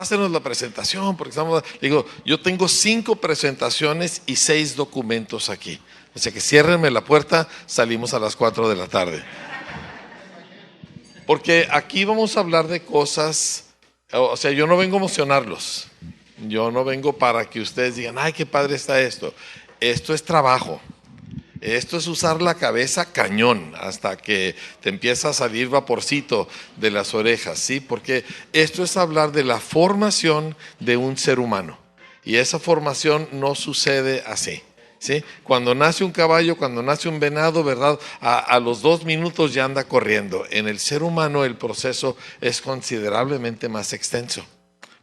Hácenos la presentación, porque digo, yo tengo 5 presentaciones y 6 documentos aquí. O sea que ciérrenme la puerta, salimos a las 4 de la tarde. Porque aquí vamos a hablar de cosas, o sea, yo no vengo a emocionarlos. Yo no vengo para que ustedes digan, ay, qué padre está esto. Esto es trabajo. Esto es usar la cabeza cañón hasta que te empieza a salir vaporcito de las orejas, ¿sí? Porque esto es hablar de la formación de un ser humano. Y esa formación no sucede así, ¿sí? Cuando nace un caballo, cuando nace un venado, ¿verdad? A los 2 minutos ya anda corriendo. En el ser humano el proceso es considerablemente más extenso.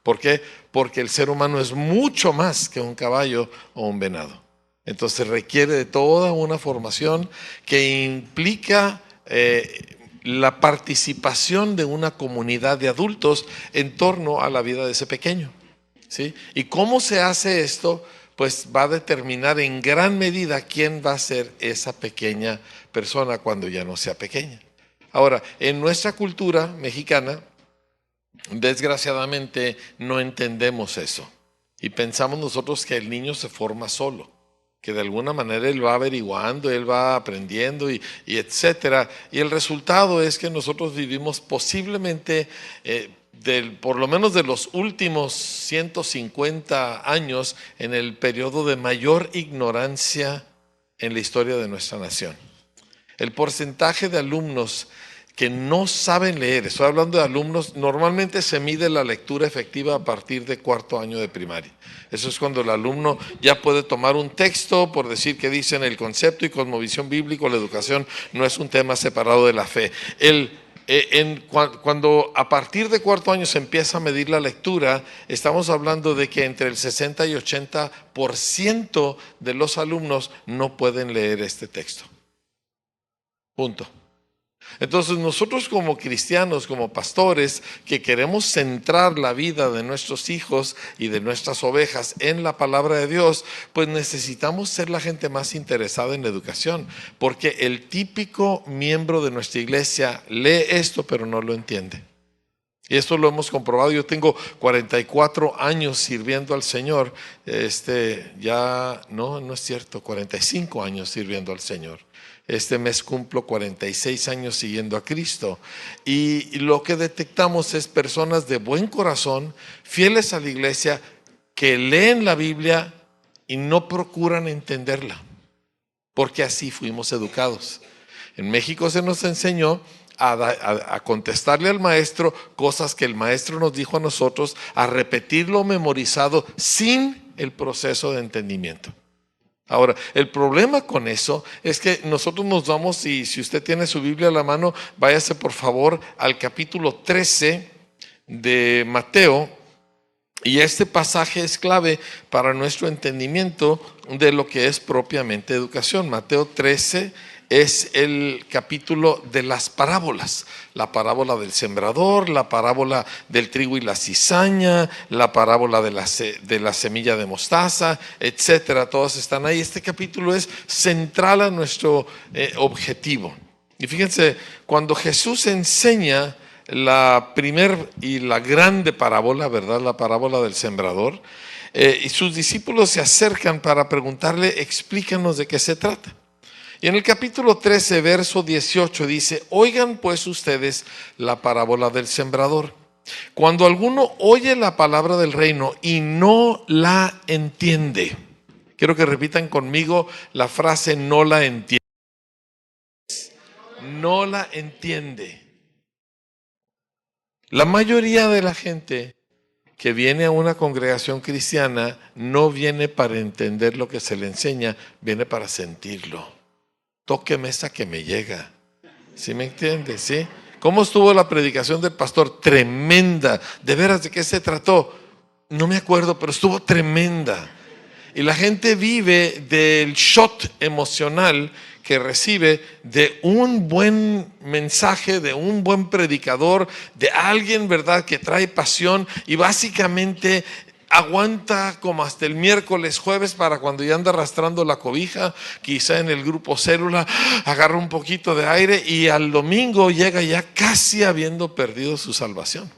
¿Por qué? Porque el ser humano es mucho más que un caballo o un venado. Entonces requiere de toda una formación que implica la participación de una comunidad de adultos en torno a la vida de ese pequeño, ¿sí? ¿Y cómo se hace esto? Pues va a determinar en gran medida quién va a ser esa pequeña persona cuando ya no sea pequeña. Ahora, en nuestra cultura mexicana, desgraciadamente no entendemos eso y pensamos nosotros que el niño se forma solo, que de alguna manera él va averiguando, él va aprendiendo y etcétera. Y el resultado es que nosotros vivimos posiblemente, por lo menos de los últimos 150 años, en el periodo de mayor ignorancia en la historia de nuestra nación. El porcentaje de alumnos que no saben leer, estoy hablando de alumnos, normalmente se mide la lectura efectiva a partir de 4º año de primaria. Eso es cuando el alumno ya puede tomar un texto por decir que dicen el concepto y cosmovisión bíblico, la educación no es un tema separado de la fe. Cuando a partir de 4º año se empieza a medir la lectura, estamos hablando de que entre el 60 y 80% de los alumnos no pueden leer este texto. Punto. Entonces nosotros como cristianos, como pastores, que queremos centrar la vida de nuestros hijos y de nuestras ovejas en la palabra de Dios, pues necesitamos ser la gente más interesada en la educación, porque el típico miembro de nuestra iglesia lee esto pero no lo entiende. Y esto lo hemos comprobado. Yo tengo 44 años sirviendo al Señor. No es cierto, 45 años sirviendo al Señor. Este mes cumplo 46 años siguiendo a Cristo. Y lo que detectamos es personas de buen corazón, fieles a la iglesia, que leen la Biblia y no procuran entenderla. Porque así fuimos educados. En México se nos enseñó a contestarle al maestro cosas que el maestro nos dijo a nosotros, a repetirlo memorizado sin el proceso de entendimiento. Ahora, el problema con eso es que nosotros nos vamos, y si usted tiene su Biblia a la mano, váyase por favor al capítulo 13 de Mateo, y este pasaje es clave para nuestro entendimiento de lo que es propiamente educación. Mateo 13 es el capítulo de las parábolas, la parábola del sembrador, la parábola del trigo y la cizaña, la parábola de la semilla de mostaza, etcétera. Todas están ahí. Este capítulo es central a nuestro objetivo. Y fíjense, cuando Jesús enseña la primer y la grande parábola, ¿verdad? La parábola del sembrador, y sus discípulos se acercan para preguntarle, explícanos de qué se trata. Y en el capítulo 13, verso 18 dice, oigan pues ustedes la parábola del sembrador. Cuando alguno oye la palabra del reino y no la entiende, quiero que repitan conmigo la frase no la entiende. No la entiende. La mayoría de la gente que viene a una congregación cristiana no viene para entender lo que se le enseña, viene para sentirlo. Tóqueme esa que me llega. ¿Sí me entiendes? ¿Sí? ¿Cómo estuvo la predicación del pastor? Tremenda. ¿De veras de qué se trató? No me acuerdo, pero estuvo tremenda. Y la gente vive del shot emocional que recibe de un buen mensaje, de un buen predicador, de alguien, ¿verdad?, que trae pasión y básicamente aguanta como hasta el miércoles, jueves, para cuando ya anda arrastrando la cobija, quizá en el grupo célula, agarra un poquito de aire y al domingo llega ya casi habiendo perdido su salvación.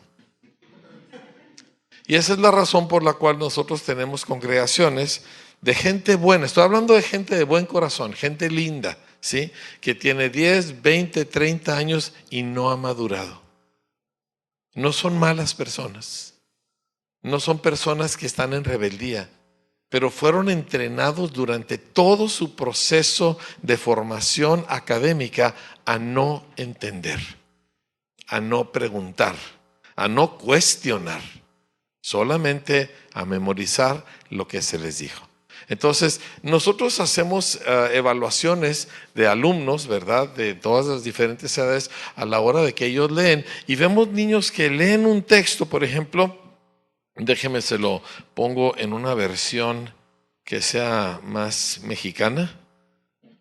Y esa es la razón por la cual nosotros tenemos congregaciones de gente buena. Estoy hablando de gente de buen corazón, gente linda, ¿sí? Que tiene 10, 20, 30 años y no ha madurado. No son malas personas. No son personas que están en rebeldía, pero fueron entrenados durante todo su proceso de formación académica a no entender, a no preguntar, a no cuestionar, solamente a memorizar lo que se les dijo. Entonces, nosotros hacemos evaluaciones de alumnos, ¿verdad? De todas las diferentes edades a la hora de que ellos leen. Y vemos niños que leen un texto, por ejemplo, déjeme se lo pongo en una versión que sea más mexicana,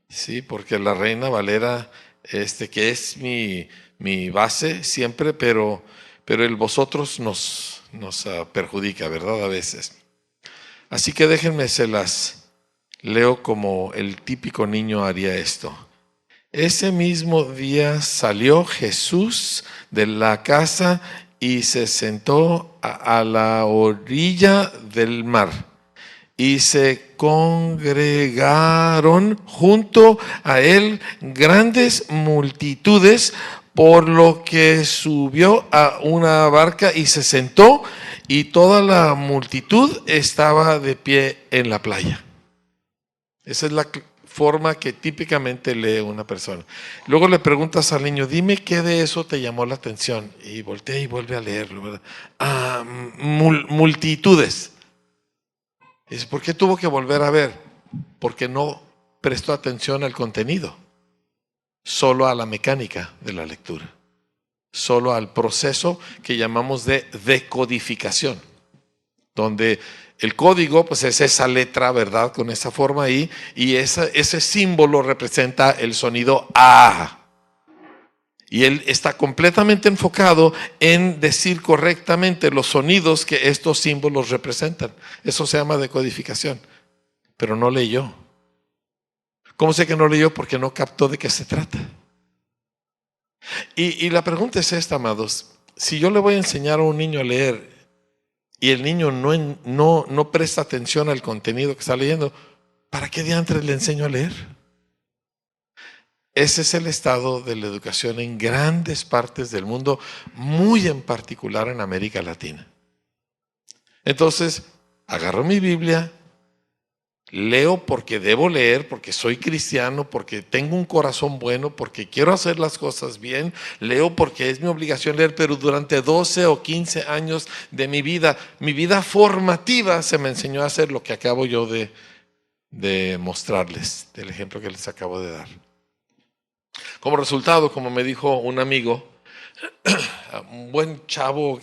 sí, porque la Reina Valera, que es mi base siempre, pero el vosotros nos perjudica, ¿verdad? A veces. Así que déjenme se las leo como el típico niño haría esto. Ese mismo día salió Jesús de la casa y se sentó a la orilla del mar. Y se congregaron junto a él grandes multitudes, por lo que subió a una barca y se sentó, y toda la multitud estaba de pie en la playa. Esa es la forma que típicamente lee una persona. Luego le preguntas al niño, dime qué de eso te llamó la atención, y voltea y vuelve a leerlo, ¿verdad? Multitudes. Dice, ¿por qué tuvo que volver a ver? Porque no prestó atención al contenido, solo a la mecánica de la lectura, solo al proceso que llamamos de decodificación, donde el código pues es esa letra, ¿verdad? Con esa forma ahí, y ese símbolo representa el sonido A. Y él está completamente enfocado en decir correctamente los sonidos que estos símbolos representan. Eso se llama decodificación. Pero no leyó. ¿Cómo sé que no leyó? Porque no captó de qué se trata. Y la pregunta es esta, amados. Si yo le voy a enseñar a un niño a leer y el niño no presta atención al contenido que está leyendo, ¿para qué diantres le enseño a leer? Ese es el estado de la educación en grandes partes del mundo, muy en particular en América Latina. Entonces, agarro mi Biblia, leo porque debo leer, porque soy cristiano, porque tengo un corazón bueno, porque quiero hacer las cosas bien, leo porque es mi obligación leer, pero durante 12 o 15 años de mi vida formativa, se me enseñó a hacer lo que acabo yo de mostrarles, del ejemplo que les acabo de dar. Como resultado, como me dijo un amigo, un buen chavo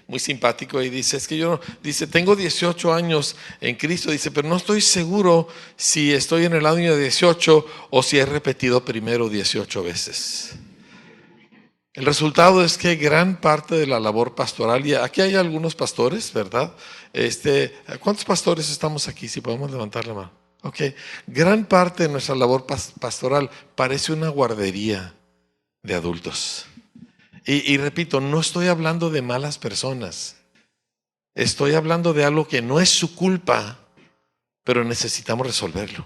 muy simpático, y dice, es que dice, tengo 18 años en Cristo, dice, pero no estoy seguro si estoy en el año 18 o si he repetido primero 18 veces. El resultado es que gran parte de la labor pastoral, y aquí hay algunos pastores, ¿verdad? ¿Cuántos pastores estamos aquí? Si podemos levantar la mano. Ok, gran parte de nuestra labor pastoral parece una guardería de adultos. Y repito, no estoy hablando de malas personas. Estoy hablando de algo que no es su culpa, pero necesitamos resolverlo.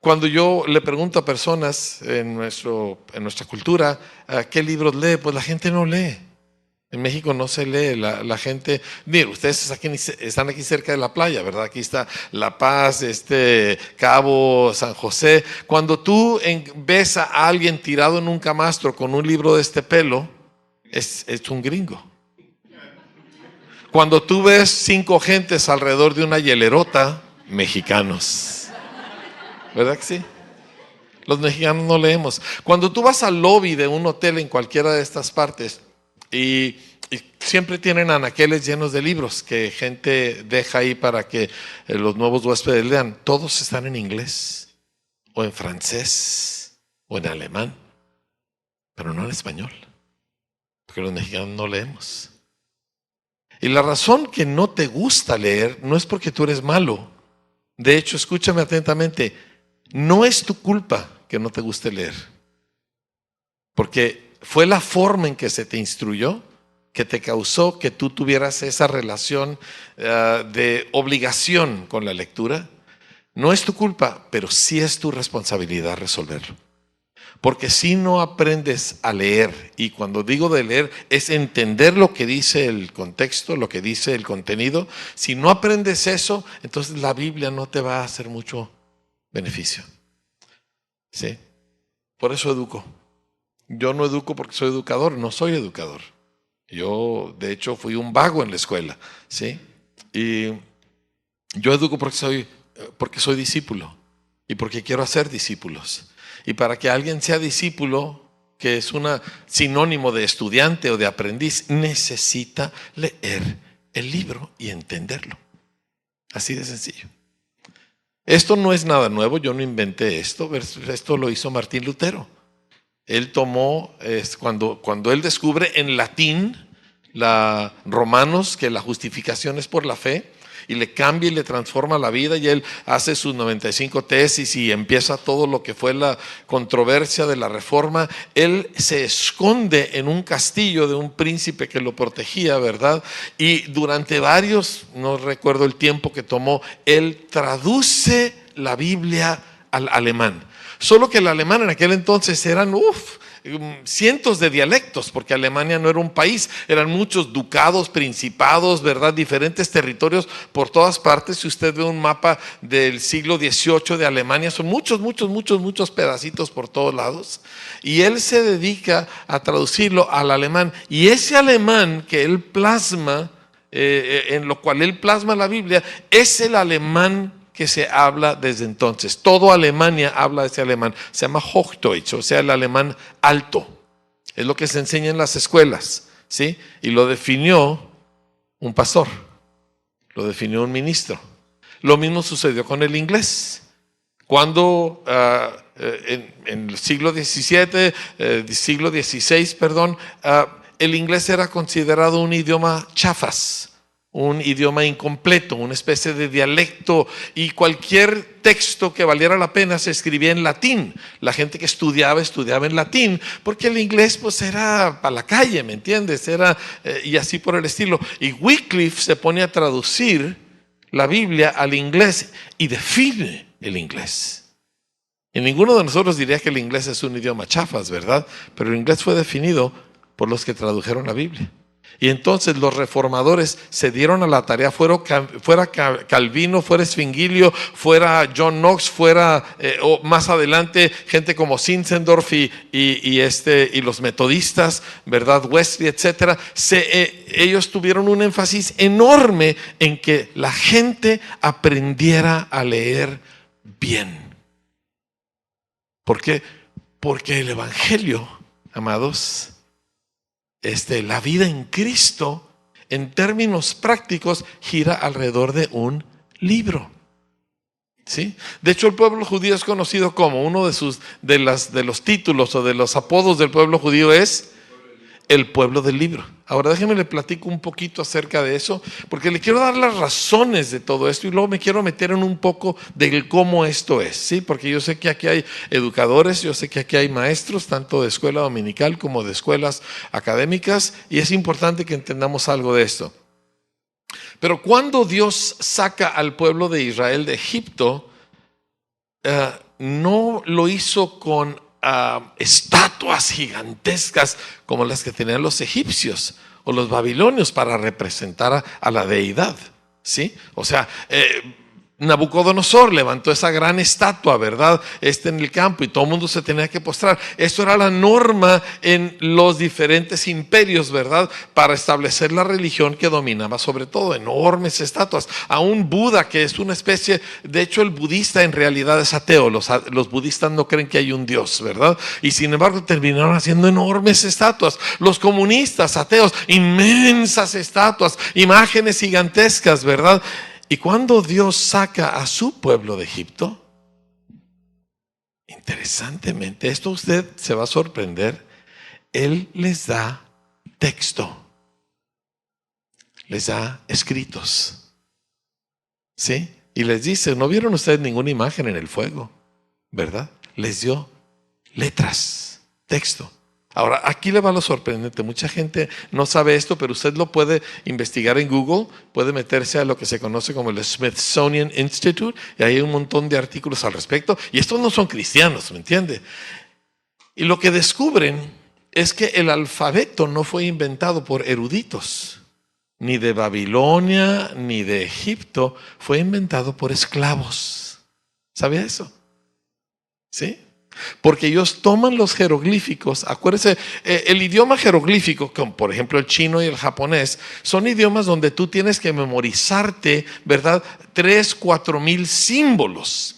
Cuando yo le pregunto a personas en nuestra cultura, ¿qué libros lee? Pues la gente no lee. En México no se lee, la gente, mire, ustedes están aquí cerca de la playa, ¿verdad? Aquí está La Paz, Cabo, San José. Cuando tú ves a alguien tirado en un camastro con un libro de este pelo, es un gringo. Cuando tú ves 5 gentes alrededor de una hielerota, mexicanos. ¿Verdad que sí? Los mexicanos no leemos. Cuando tú vas al lobby de un hotel en cualquiera de estas partes, y siempre tienen anaqueles llenos de libros que gente deja ahí para que los nuevos huéspedes lean. Todos están en inglés, o en francés, o en alemán, pero no en español, porque los mexicanos no leemos. Y la razón que no te gusta leer no es porque tú eres malo. De hecho, escúchame atentamente, no es tu culpa que no te guste leer, porque fue la forma en que se te instruyó que te causó que tú tuvieras esa relación de obligación con la lectura, no es tu culpa, pero sí es tu responsabilidad resolverlo. Porque si no aprendes a leer, y cuando digo de leer es entender lo que dice el contexto, lo que dice el contenido, si no aprendes eso, entonces la Biblia no te va a hacer mucho beneficio. ¿Sí? Por eso educo. Yo no educo porque soy educador, no soy educador. Yo, de hecho, fui un vago en la escuela, ¿sí? Y yo educo porque soy discípulo y porque quiero hacer discípulos. Y para que alguien sea discípulo, que es un sinónimo de estudiante o de aprendiz, necesita leer el libro y entenderlo. Así de sencillo. Esto no es nada nuevo, yo no inventé esto, esto lo hizo Martín Lutero. Él tomó, cuando él descubre en latín Romanos, que la justificación es por la fe, y le cambia y le transforma la vida, y él hace sus 95 tesis y empieza todo lo que fue la controversia de la reforma. Él se esconde en un castillo de un príncipe que lo protegía, ¿verdad? Y durante varios, no recuerdo el tiempo que tomó, él traduce la Biblia al alemán. Solo que el alemán en aquel entonces eran cientos de dialectos, porque Alemania no era un país, eran muchos ducados, principados, ¿verdad? Diferentes territorios por todas partes. Si usted ve un mapa del siglo XVIII de Alemania, son muchos pedacitos por todos lados. Y él se dedica a traducirlo al alemán. Y ese alemán que él plasma, en lo cual él plasma la Biblia, es el alemán que se habla desde entonces. Todo Alemania habla ese alemán. Se llama Hochdeutsch, o sea, el alemán alto. Es lo que se enseña en las escuelas, ¿sí? Y lo definió un pastor, lo definió un ministro. Lo mismo sucedió con el inglés. Cuando en el siglo XVII, siglo XVI, el inglés era considerado un idioma chafas, un idioma incompleto, una especie de dialecto, y cualquier texto que valiera la pena se escribía en latín. La gente que estudiaba en latín, porque el inglés pues era para la calle, ¿me entiendes? Y así por el estilo. Y Wycliffe se pone a traducir la Biblia al inglés y define el inglés. Y ninguno de nosotros diría que el inglés es un idioma chafas, ¿verdad? Pero el inglés fue definido por los que tradujeron la Biblia. Y entonces los reformadores se dieron a la tarea, fuera Calvino, fuera Zwinglio, fuera John Knox, o más adelante gente como Zinzendorf y los metodistas, ¿verdad? Wesley, etcétera. Ellos tuvieron un énfasis enorme en que la gente aprendiera a leer bien. ¿Por qué? Porque el evangelio, amados, la vida en Cristo, en términos prácticos, gira alrededor de un libro. ¿Sí? De hecho, el pueblo judío es conocido como uno de los títulos o de los apodos del pueblo judío es el pueblo del libro. Ahora déjenme le platico un poquito acerca de eso, porque le quiero dar las razones de todo esto y luego me quiero meter en un poco de cómo esto es, ¿sí? Porque yo sé que aquí hay educadores, yo sé que aquí hay maestros, tanto de escuela dominical como de escuelas académicas, y es importante que entendamos algo de esto. Pero cuando Dios saca al pueblo de Israel de Egipto, no lo hizo con estatuas gigantescas como las que tenían los egipcios o los babilonios para representar a la deidad, ¿sí? O sea, Nabucodonosor levantó esa gran estatua, ¿verdad? En el campo, y todo el mundo se tenía que postrar. Esto era la norma en los diferentes imperios, ¿verdad? Para establecer la religión que dominaba sobre todo, enormes estatuas. Aún Buda, que es una especie, de hecho el budista en realidad es ateo, los budistas no creen que hay un Dios, ¿verdad? Y sin embargo terminaron haciendo enormes estatuas. Los comunistas, ateos, inmensas estatuas, imágenes gigantescas, ¿verdad? Y cuando Dios saca a su pueblo de Egipto, interesantemente, esto usted se va a sorprender, Él les da texto, les da escritos, ¿sí? Y les dice, no vieron ustedes ninguna imagen en el fuego, ¿verdad? Les dio letras, texto. Ahora, aquí le va lo sorprendente. Mucha gente no sabe esto, pero usted lo puede investigar en Google, puede meterse a lo que se conoce como el Smithsonian Institute, y hay un montón de artículos al respecto. Y estos no son cristianos, ¿me entiende? Y lo que descubren es que el alfabeto no fue inventado por eruditos, ni de Babilonia, ni de Egipto, fue inventado por esclavos. ¿Sabía eso? ¿Sí? Porque ellos toman los jeroglíficos. Acuérdese, el idioma jeroglífico, como por ejemplo el chino y el japonés, son idiomas donde tú tienes que memorizarte, ¿verdad? 3,000-4,000 símbolos.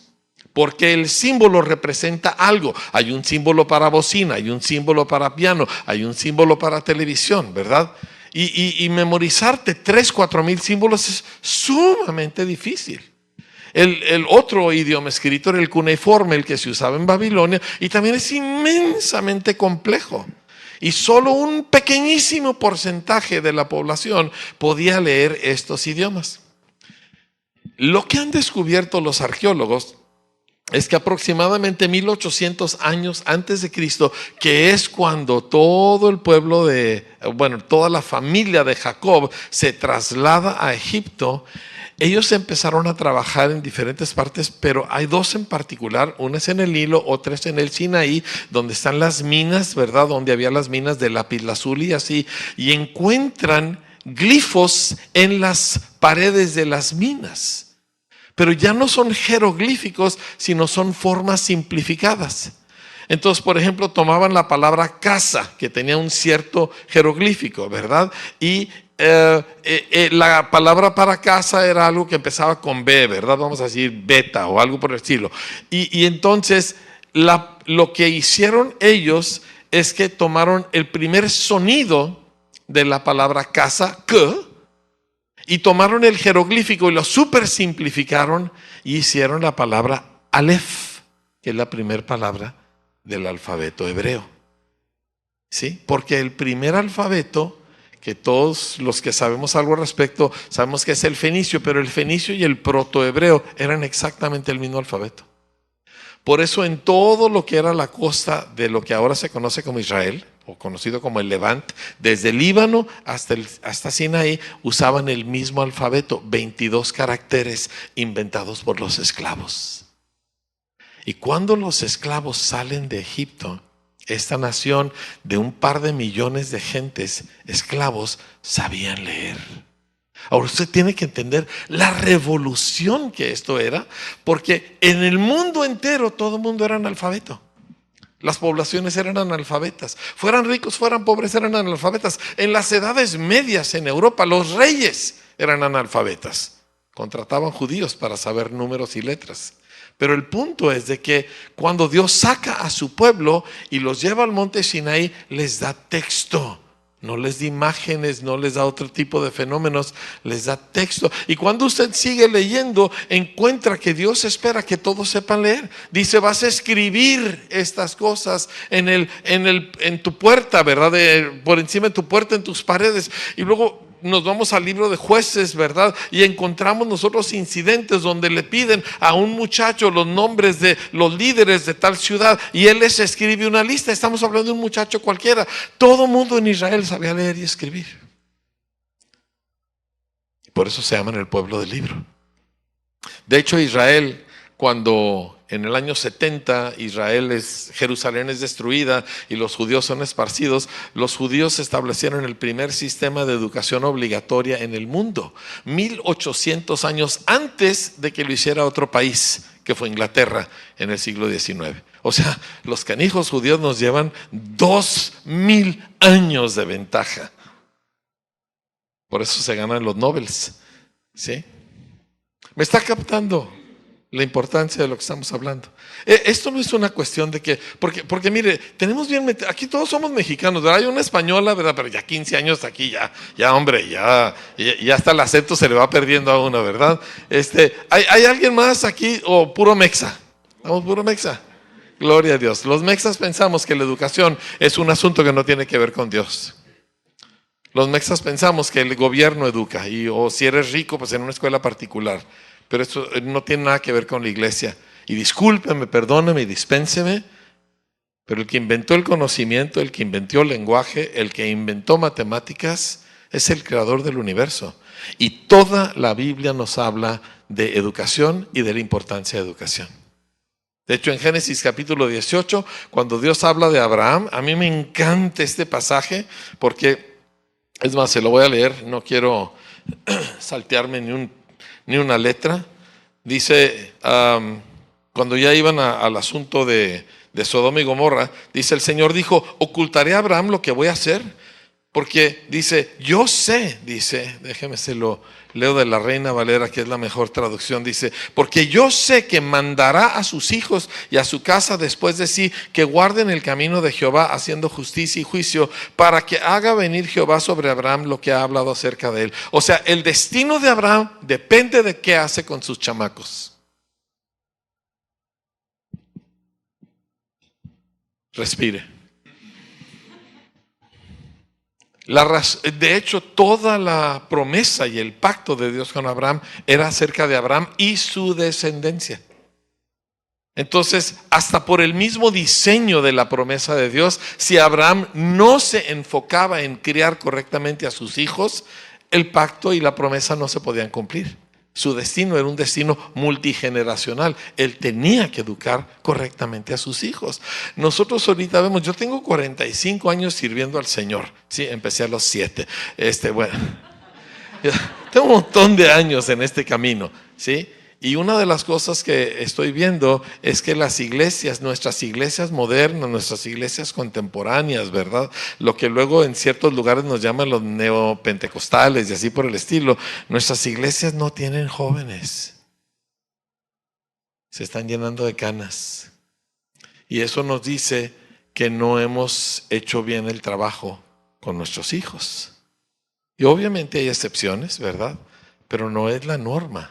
Porque el símbolo representa algo. Hay un símbolo para bocina, hay un símbolo para piano, hay un símbolo para televisión, ¿verdad? Y memorizarte 3,000-4,000 símbolos es sumamente difícil. El otro idioma escrito era el cuneiforme, el que se usaba en Babilonia, y también es inmensamente complejo. Y solo un pequeñísimo porcentaje de la población podía leer estos idiomas. Lo que han descubierto los arqueólogos es que aproximadamente 1800 años antes de Cristo, que es cuando todo el pueblo toda la familia de Jacob se traslada a Egipto, ellos empezaron a trabajar en diferentes partes, pero hay dos en particular, una es en el Nilo, otra es en el Sinaí, donde están las minas, ¿verdad? Donde había las minas de lapislázuli y así, y encuentran glifos en las paredes de las minas. Pero ya no son jeroglíficos, sino son formas simplificadas. Entonces, por ejemplo, tomaban la palabra casa, que tenía un cierto jeroglífico, ¿verdad? Y la palabra para casa era algo que empezaba con B, ¿verdad? Vamos a decir beta o algo por el estilo. Y entonces, lo que hicieron ellos es que tomaron el primer sonido de la palabra casa, que, y tomaron el jeroglífico y lo super simplificaron y hicieron la palabra Aleph, que es la primera palabra del alfabeto hebreo. ¿Sí? Porque el primer alfabeto, que todos los que sabemos algo al respecto, sabemos que es el fenicio, pero el fenicio y el protohebreo eran exactamente el mismo alfabeto. Por eso en todo lo que era la costa de lo que ahora se conoce como Israel, o conocido como el Levant, desde el Líbano hasta Sinaí, usaban el mismo alfabeto, 22 caracteres inventados por los esclavos. Y cuando los esclavos salen de Egipto, esta nación de un par de millones de gentes, esclavos, sabían leer. Ahora usted tiene que entender la revolución que esto era, porque en el mundo entero todo el mundo era analfabeto. Las poblaciones eran analfabetas. Fueran ricos, fueran pobres, eran analfabetas. En las edades medias en Europa, los reyes eran analfabetas. Contrataban judíos para saber números y letras. Pero el punto es de que cuando Dios saca a su pueblo y los lleva al monte Sinaí, les da texto. No les da imágenes, no les da otro tipo de fenómenos, les da texto. Y cuando usted sigue leyendo, encuentra que Dios espera que todos sepan leer. Dice, vas a escribir estas cosas en tu puerta, ¿verdad? Por encima de tu puerta, en tus paredes. Y luego nos vamos al libro de Jueces, ¿verdad? Y encontramos nosotros incidentes donde le piden a un muchacho los nombres de los líderes de tal ciudad y él les escribe una lista. Estamos hablando de un muchacho cualquiera. Todo mundo en Israel sabía leer y escribir. Por eso se llaman el pueblo del libro. De hecho, Israel, cuando en el año 70 Jerusalén es destruida y los judíos son esparcidos, los judíos establecieron el primer sistema de educación obligatoria en el mundo, 1800 años antes de que lo hiciera otro país, que fue Inglaterra en el siglo XIX. O sea, los canijos judíos nos llevan 2000 años de ventaja. Por eso se ganan los Nobels, ¿sí? ¿Me está captando la importancia de lo que estamos hablando? Esto no es una cuestión de que, porque mire, tenemos bien, aquí todos somos mexicanos, ¿verdad? Hay una española, ¿verdad? Pero ya 15 años aquí, ya hombre, ya hasta el acento se le va perdiendo a uno, ¿verdad? ¿Hay alguien más aquí o puro mexa? ¿Vamos puro mexa? Gloria a Dios. Los mexas pensamos que la educación es un asunto que no tiene que ver con Dios. Los mexas pensamos que el gobierno educa, o si eres rico, pues en una escuela particular. Pero esto no tiene nada que ver con la iglesia. Y discúlpeme, perdóneme y dispénseme, Pero el que inventó el conocimiento, el que inventó el lenguaje, el que inventó matemáticas, es el creador del universo. Y toda la Biblia nos habla de educación y de la importancia de educación. De hecho, en Génesis capítulo 18, cuando Dios habla de Abraham, a mí me encanta este pasaje porque, es más, se lo voy a leer, no quiero saltearme ni una letra. Dice, cuando ya iban al asunto de Sodoma y Gomorra, dice: el Señor dijo, ocultaré a Abraham lo que voy a hacer, porque dice, yo sé, dice, déjeme se lo leo de la Reina Valera, que es la mejor traducción, dice, porque yo sé que mandará a sus hijos y a su casa después de sí, que guarden el camino de Jehová, haciendo justicia y juicio, para que haga venir Jehová sobre Abraham lo que ha hablado acerca de él. O sea, el destino de Abraham depende de qué hace con sus chamacos. Respire. De hecho, toda la promesa y el pacto de Dios con Abraham era acerca de Abraham y su descendencia. Entonces, hasta por el mismo diseño de la promesa de Dios, si Abraham no se enfocaba en criar correctamente a sus hijos, el pacto y la promesa no se podían cumplir. Su destino era un destino multigeneracional. Él tenía que educar correctamente a sus hijos. Nosotros ahorita vemos, yo tengo 45 años sirviendo al Señor. Sí, empecé a los 7. Bueno, tengo un montón de años en este camino, ¿sí? Y una de las cosas que estoy viendo es que las iglesias, nuestras iglesias modernas, nuestras iglesias contemporáneas, ¿verdad? Lo que luego en ciertos lugares nos llaman los neopentecostales y así por el estilo, nuestras iglesias no tienen jóvenes. Se están llenando de canas. Y eso nos dice que no hemos hecho bien el trabajo con nuestros hijos. Y obviamente hay excepciones, ¿verdad? Pero no es la norma.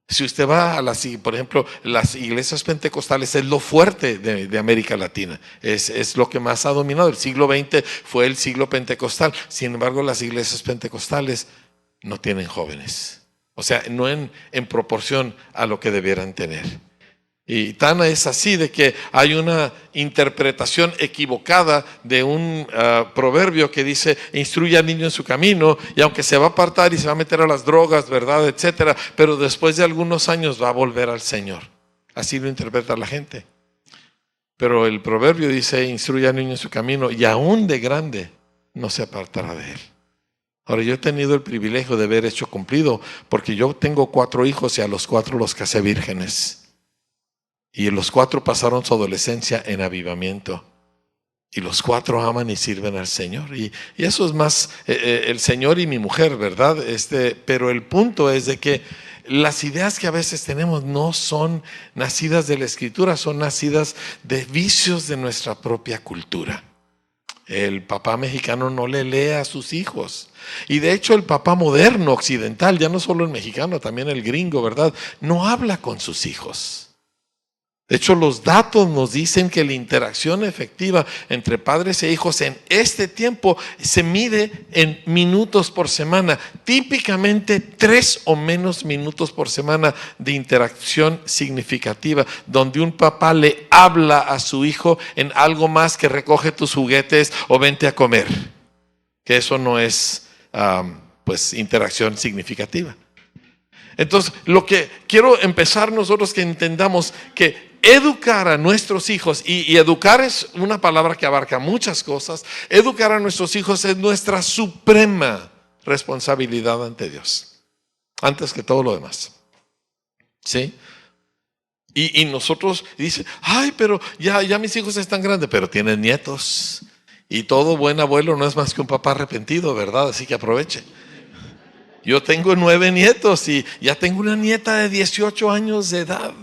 Si usted va a por ejemplo, las iglesias pentecostales es lo fuerte de América Latina, es lo que más ha dominado. El siglo XX fue el siglo pentecostal. Sin embargo, las iglesias pentecostales no tienen jóvenes, o sea, no en proporción a lo que debieran tener. Y tan es así de que hay una interpretación equivocada de un proverbio que dice: instruye al niño en su camino, y aunque se va a apartar y se va a meter a las drogas, ¿verdad?, etcétera, pero después de algunos años va a volver al Señor. Así lo interpreta la gente. Pero el proverbio dice: instruye al niño en su camino, y aún de grande no se apartará de él. Ahora, yo he tenido el privilegio de ver hecho cumplido, porque yo tengo 4 hijos y a los 4 los casé vírgenes. Y los 4 pasaron su adolescencia en avivamiento. Y los 4 aman y sirven al Señor. Y eso es más el Señor y mi mujer, ¿verdad? Pero el punto es de que las ideas que a veces tenemos no son nacidas de la Escritura, son nacidas de vicios de nuestra propia cultura. El papá mexicano no le lee a sus hijos. Y de hecho el papá moderno occidental, ya no solo el mexicano, también el gringo, ¿verdad?, no habla con sus hijos. De hecho, los datos nos dicen que la interacción efectiva entre padres e hijos en este tiempo se mide en minutos por semana. Típicamente 3 o menos minutos por semana de interacción significativa, donde un papá le habla a su hijo en algo más que recoge tus juguetes o vente a comer. Que eso no es interacción significativa. Entonces, lo que quiero empezar nosotros que entendamos que educar a nuestros hijos, y educar es una palabra que abarca muchas cosas. Educar a nuestros hijos es nuestra suprema responsabilidad ante Dios, antes que todo lo demás. ¿Sí? Y nosotros dicen: ay, pero ya mis hijos están grandes, pero tienen nietos. Y todo buen abuelo no es más que un papá arrepentido, ¿verdad? Así que aproveche. Yo tengo 9 nietos y ya tengo una nieta de 18 años de edad.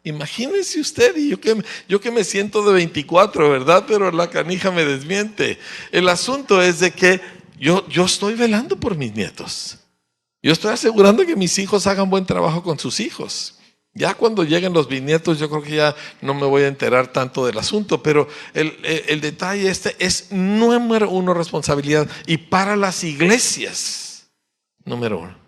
Imagínese usted, y yo que me siento de 24, ¿verdad? Pero la canija me desmiente. El asunto es de que yo estoy velando por mis nietos. Yo estoy asegurando que mis hijos hagan buen trabajo con sus hijos. Ya cuando lleguen los bisnietos, yo creo que ya no me voy a enterar tanto del asunto, pero el detalle es número 1 responsabilidad, y para las iglesias, número 1.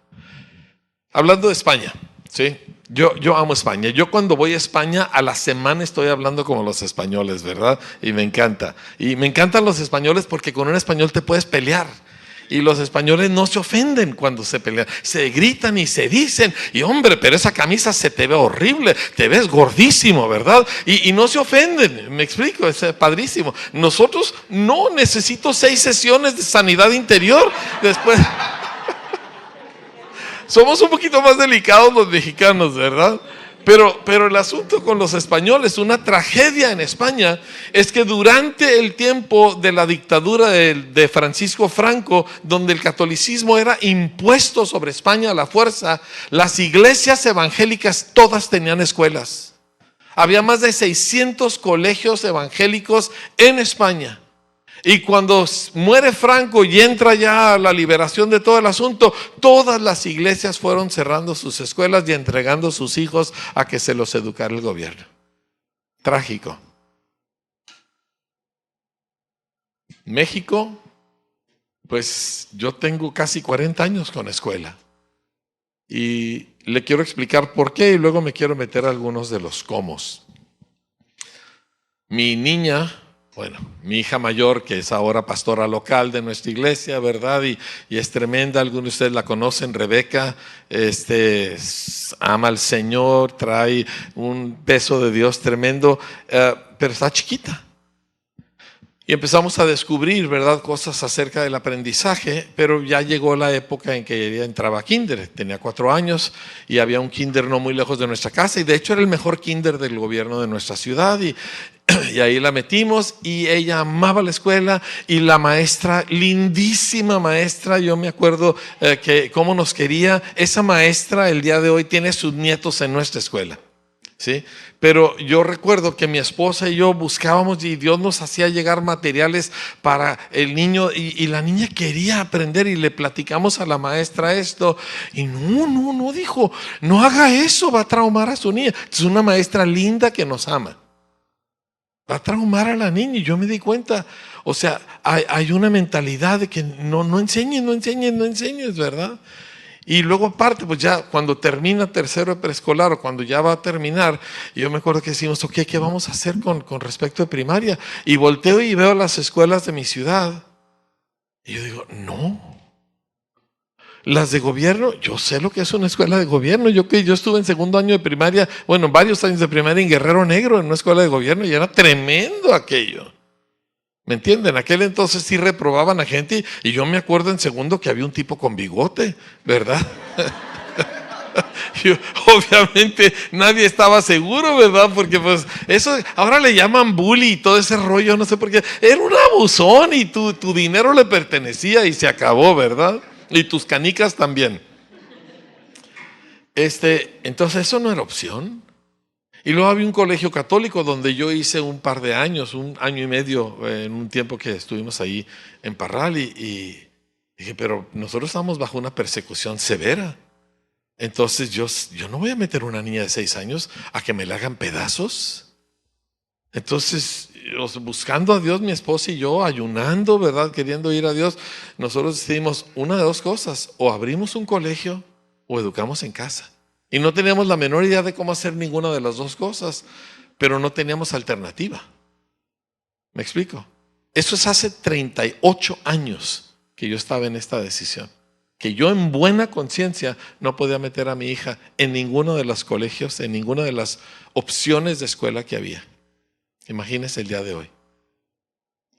Hablando de España, ¿sí? Yo amo España. Yo cuando voy a España, a la semana estoy hablando como los españoles, ¿verdad? Y me encanta. Y me encantan los españoles porque con un español te puedes pelear. Y los españoles no se ofenden cuando se pelean. Se gritan y se dicen. Y hombre, pero esa camisa se te ve horrible. Te ves gordísimo, ¿verdad? Y no se ofenden. Me explico, es padrísimo. Nosotros no necesito 6 sesiones de sanidad interior. Después... Somos un poquito más delicados los mexicanos, ¿verdad? Pero el asunto con los españoles, una tragedia en España, es que durante el tiempo de la dictadura de Francisco Franco, donde el catolicismo era impuesto sobre España a la fuerza, las iglesias evangélicas todas tenían escuelas. Había más de 600 colegios evangélicos en España. Y cuando muere Franco y entra ya la liberación de todo el asunto, todas las iglesias fueron cerrando sus escuelas y entregando sus hijos a que se los educara el gobierno. Trágico. México, pues yo tengo casi 40 años con escuela. Y le quiero explicar por qué y luego me quiero meter a algunos de los cómo. Mi niña... Bueno, mi hija mayor, que es ahora pastora local de nuestra iglesia, ¿verdad? Y es tremenda, algunos de ustedes la conocen, Rebeca, ama al Señor, trae un peso de Dios tremendo, pero está chiquita. Y empezamos a descubrir, ¿verdad?, cosas acerca del aprendizaje, pero ya llegó la época en que ella entraba a kinder. Tenía 4 años y había un kinder no muy lejos de nuestra casa y de hecho era el mejor kinder del gobierno de nuestra ciudad y ahí la metimos y ella amaba la escuela y la maestra, lindísima maestra, yo me acuerdo que cómo nos quería. Esa maestra el día de hoy tiene sus nietos en nuestra escuela. ¿Sí? Pero yo recuerdo que mi esposa y yo buscábamos y Dios nos hacía llegar materiales para el niño y la niña quería aprender y le platicamos a la maestra esto y no dijo, no haga eso, va a traumar a su niña. Es una maestra linda que nos ama, va a traumar a la niña. Y yo me di cuenta, o sea, hay una mentalidad de que no enseñes, ¿verdad? Y luego aparte, pues ya cuando termina tercero de preescolar o cuando ya va a terminar, yo me acuerdo que decimos, ok, ¿qué vamos a hacer con respecto a primaria? Y volteo y veo las escuelas de mi ciudad. Y yo digo, no. Las de gobierno, yo sé lo que es una escuela de gobierno. Yo estuve en segundo año de primaria, bueno, varios años de primaria en Guerrero Negro, en una escuela de gobierno, y era tremendo aquello. ¿Me entienden? Aquel entonces sí reprobaban a gente y yo me acuerdo en segundo que había un tipo con bigote, ¿verdad? Obviamente nadie estaba seguro, ¿verdad? Porque pues eso ahora le llaman bully y todo ese rollo, no sé por qué. Era un abusón y tu dinero le pertenecía y se acabó, ¿verdad? Y tus canicas también. Entonces eso no era opción. Y luego había un colegio católico donde yo hice un par de años, 1 año y medio, en un tiempo que estuvimos ahí en Parral y dije, pero nosotros estamos bajo una persecución severa. Entonces yo no voy a meter a una niña de 6 años a que me la hagan pedazos. Entonces, buscando a Dios, mi esposa y yo, ayunando, ¿verdad? Queriendo ir a Dios, nosotros decidimos una de 2 cosas, o abrimos un colegio o educamos en casa. Y no teníamos la menor idea de cómo hacer ninguna de las 2 cosas, pero no teníamos alternativa. ¿Me explico? Eso es hace 38 años que yo estaba en esta decisión. Que yo en buena conciencia no podía meter a mi hija en ninguno de los colegios, en ninguna de las opciones de escuela que había. Imagínense el día de hoy.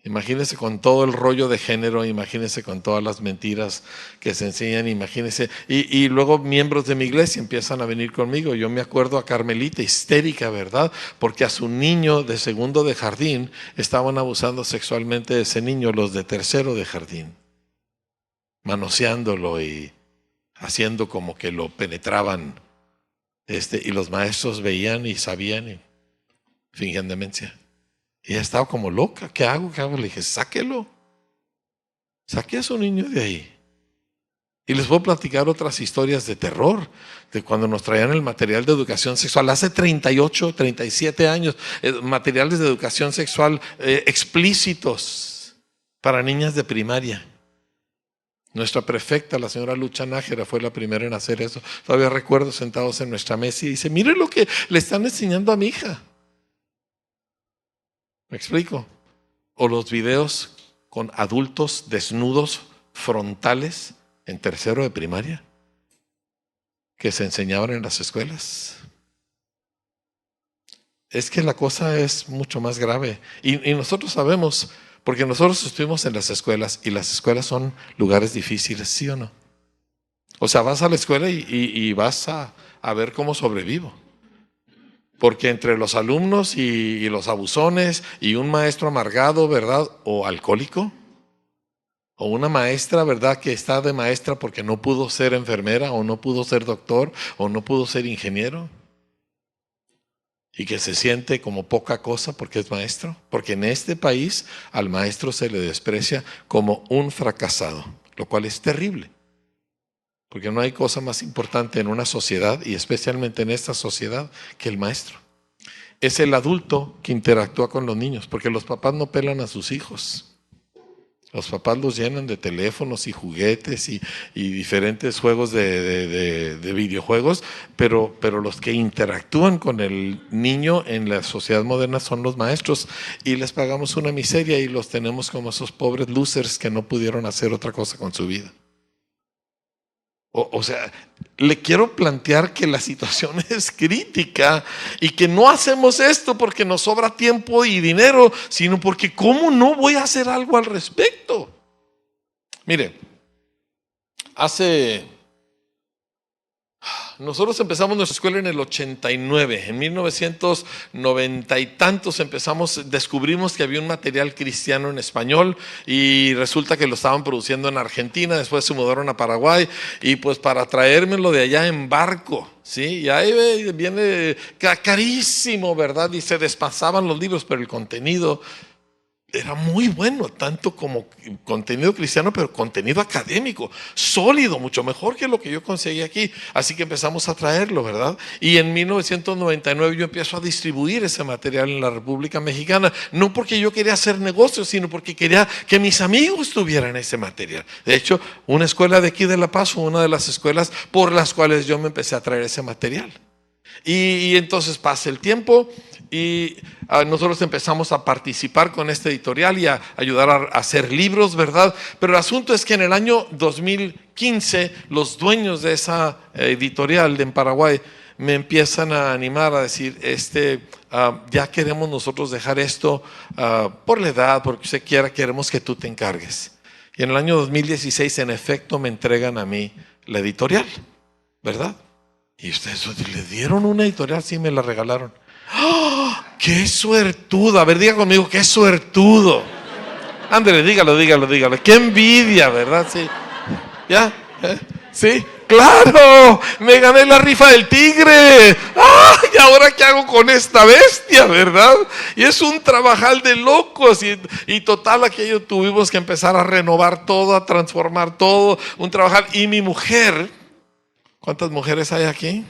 Imagínense con todo el rollo de género, imagínense con todas las mentiras que se enseñan, imagínense. Y luego miembros de mi iglesia empiezan a venir conmigo. Yo me acuerdo a Carmelita, histérica, ¿verdad? Porque a su niño de segundo de jardín estaban abusando sexualmente de ese niño, los de tercero de jardín. Manoseándolo y haciendo como que lo penetraban. Y los maestros veían y sabían y fingían demencia. Y ella estaba como loca. ¿Qué hago? Le dije, sáquelo. Saqué a su niño de ahí. Y les voy a platicar otras historias de terror, de cuando nos traían el material de educación sexual. Hace 38, 37 años, materiales de educación sexual explícitos para niñas de primaria. Nuestra prefecta, la señora Lucha Nájera, fue la primera en hacer eso. Todavía recuerdo sentados en nuestra mesa y dice, mire lo que le están enseñando a mi hija. ¿Me explico? O los videos con adultos desnudos frontales en tercero de primaria que se enseñaban en las escuelas. Es que la cosa es mucho más grave. Y nosotros sabemos, porque nosotros estuvimos en las escuelas y las escuelas son lugares difíciles, ¿sí o no? O sea, vas a la escuela y vas a ver cómo sobrevivo. Porque entre los alumnos y los abusones y un maestro amargado, ¿verdad? O alcohólico. O una maestra, ¿verdad? Que está de maestra porque no pudo ser enfermera o no pudo ser doctor o no pudo ser ingeniero. Y que se siente como poca cosa porque es maestro. Porque en este país al maestro se le desprecia como un fracasado, lo cual es terrible. Porque no hay cosa más importante en una sociedad, y especialmente en esta sociedad, que el maestro. Es el adulto que interactúa con los niños, porque los papás no pelan a sus hijos. Los papás los llenan de teléfonos y juguetes y diferentes juegos de videojuegos, pero los que interactúan con el niño en la sociedad moderna son los maestros, y les pagamos una miseria y los tenemos como esos pobres losers que no pudieron hacer otra cosa con su vida. O sea, le quiero plantear que la situación es crítica y que no hacemos esto porque nos sobra tiempo y dinero, sino porque ¿cómo no voy a hacer algo al respecto? Mire, nosotros empezamos nuestra escuela en el 89, en 1990 y tantos descubrimos que había un material cristiano en español y resulta que lo estaban produciendo en Argentina, después se mudaron a Paraguay y pues para traérmelo de allá en barco, ¿sí? Y ahí viene carísimo, ¿verdad? Y se despasaban los libros, pero el contenido era muy bueno, tanto como contenido cristiano, pero contenido académico, sólido, mucho mejor que lo que yo conseguí aquí. Así que empezamos a traerlo, ¿verdad? Y en 1999 yo empiezo a distribuir ese material en la República Mexicana, no porque yo quería hacer negocios, sino porque quería que mis amigos tuvieran ese material. De hecho, una escuela de aquí de La Paz fue una de las escuelas por las cuales yo me empecé a traer ese material. Y entonces pasa el tiempo y nosotros empezamos a participar con este editorial y a ayudar a hacer libros, ¿verdad? Pero el asunto es que en el año 2015 los dueños de esa editorial en Paraguay me empiezan a animar a decir, ya queremos nosotros dejar esto por la edad, porque usted quiera, queremos que tú te encargues. Y en el año 2016 en efecto me entregan a mí la editorial, ¿verdad? Y ustedes le dieron una editorial, sí, me la regalaron. ¡Oh! ¡Qué suertudo! A ver, diga conmigo, ¡qué suertudo! Ándale, dígalo. ¡Qué envidia!, ¿verdad? Sí. ¿Ya? ¿Sí? ¡Claro! ¡Me gané la rifa del tigre! ¡Ah! ¿Y ahora qué hago con esta bestia, verdad? Y es un trabajal de locos. Y total, aquello tuvimos que empezar a renovar todo, a transformar todo. Un trabajal. Y mi mujer... ¿Cuántas mujeres hay aquí?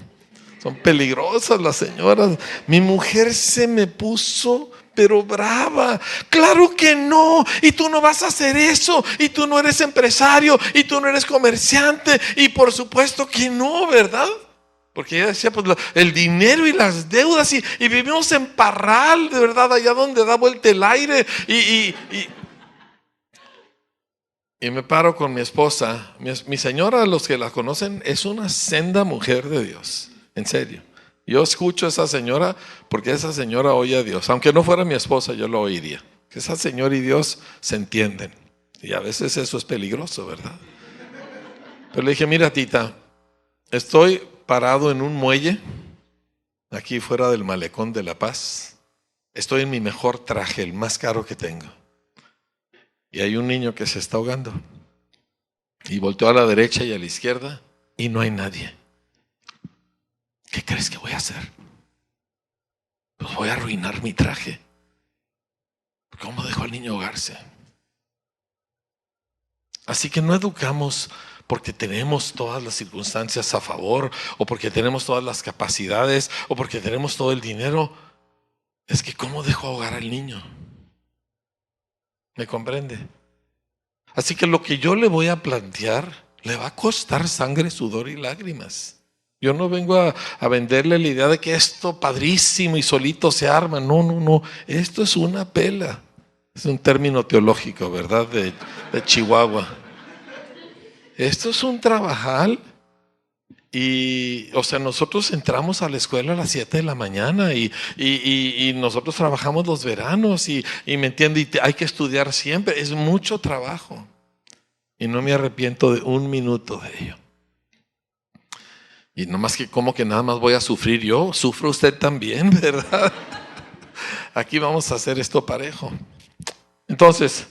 Son peligrosas las señoras. Mi mujer se me puso, pero brava. Claro que no. Y tú no vas a hacer eso. Y tú no eres empresario. Y tú no eres comerciante. Y por supuesto que no, ¿verdad? Porque ella decía, pues el dinero y las deudas. Y vivimos en Parral, de verdad, allá donde da vuelta el aire. Y me paro con mi esposa. Mi señora, los que la conocen, es una senda mujer de Dios. En serio. Yo escucho a esa señora porque esa señora oye a Dios. Aunque no fuera mi esposa, yo lo oiría. Que esa señora y Dios se entienden. Y a veces eso es peligroso, ¿verdad? Pero le dije, mira, tita, estoy parado en un muelle, aquí fuera del malecón de La Paz. Estoy en mi mejor traje, el más caro que tengo. Y hay un niño que se está ahogando. Y volteó a la derecha y a la izquierda y no hay nadie. ¿Qué crees que voy a hacer? Pues voy a arruinar mi traje. ¿Cómo dejó al niño ahogarse? Así que no educamos porque tenemos todas las circunstancias a favor, o porque tenemos todas las capacidades, o porque tenemos todo el dinero. Es que ¿cómo dejó ahogar al niño? ¿Me comprende? Así que lo que yo le voy a plantear le va a costar sangre, sudor y lágrimas. Yo no vengo a venderle la idea de que esto padrísimo y solito se arma. No, no, no. Esto es una pela. Es un término teológico, ¿verdad? De Chihuahua. Esto es un trabajal. Y, o sea, nosotros entramos a la escuela a las 7 de la mañana y nosotros trabajamos los veranos y me entiende, y hay que estudiar siempre. Es mucho trabajo. Y no me arrepiento de un minuto de ello. Y no más que como que nada más voy a sufrir yo, sufre usted también, ¿verdad? Aquí vamos a hacer esto parejo. Entonces,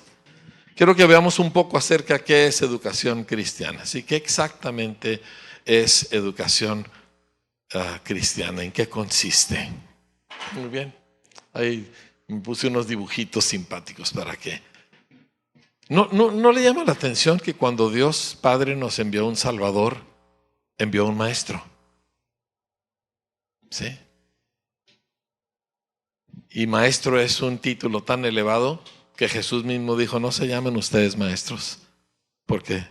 quiero que veamos un poco acerca de qué es educación cristiana. Así que exactamente es educación cristiana, ¿en qué consiste? Muy bien. Ahí me puse unos dibujitos simpáticos para que... ¿No le llama la atención que cuando Dios Padre nos envió un Salvador, envió un maestro? ¿Sí? Y maestro es un título tan elevado que Jesús mismo dijo, no se llamen ustedes maestros, porque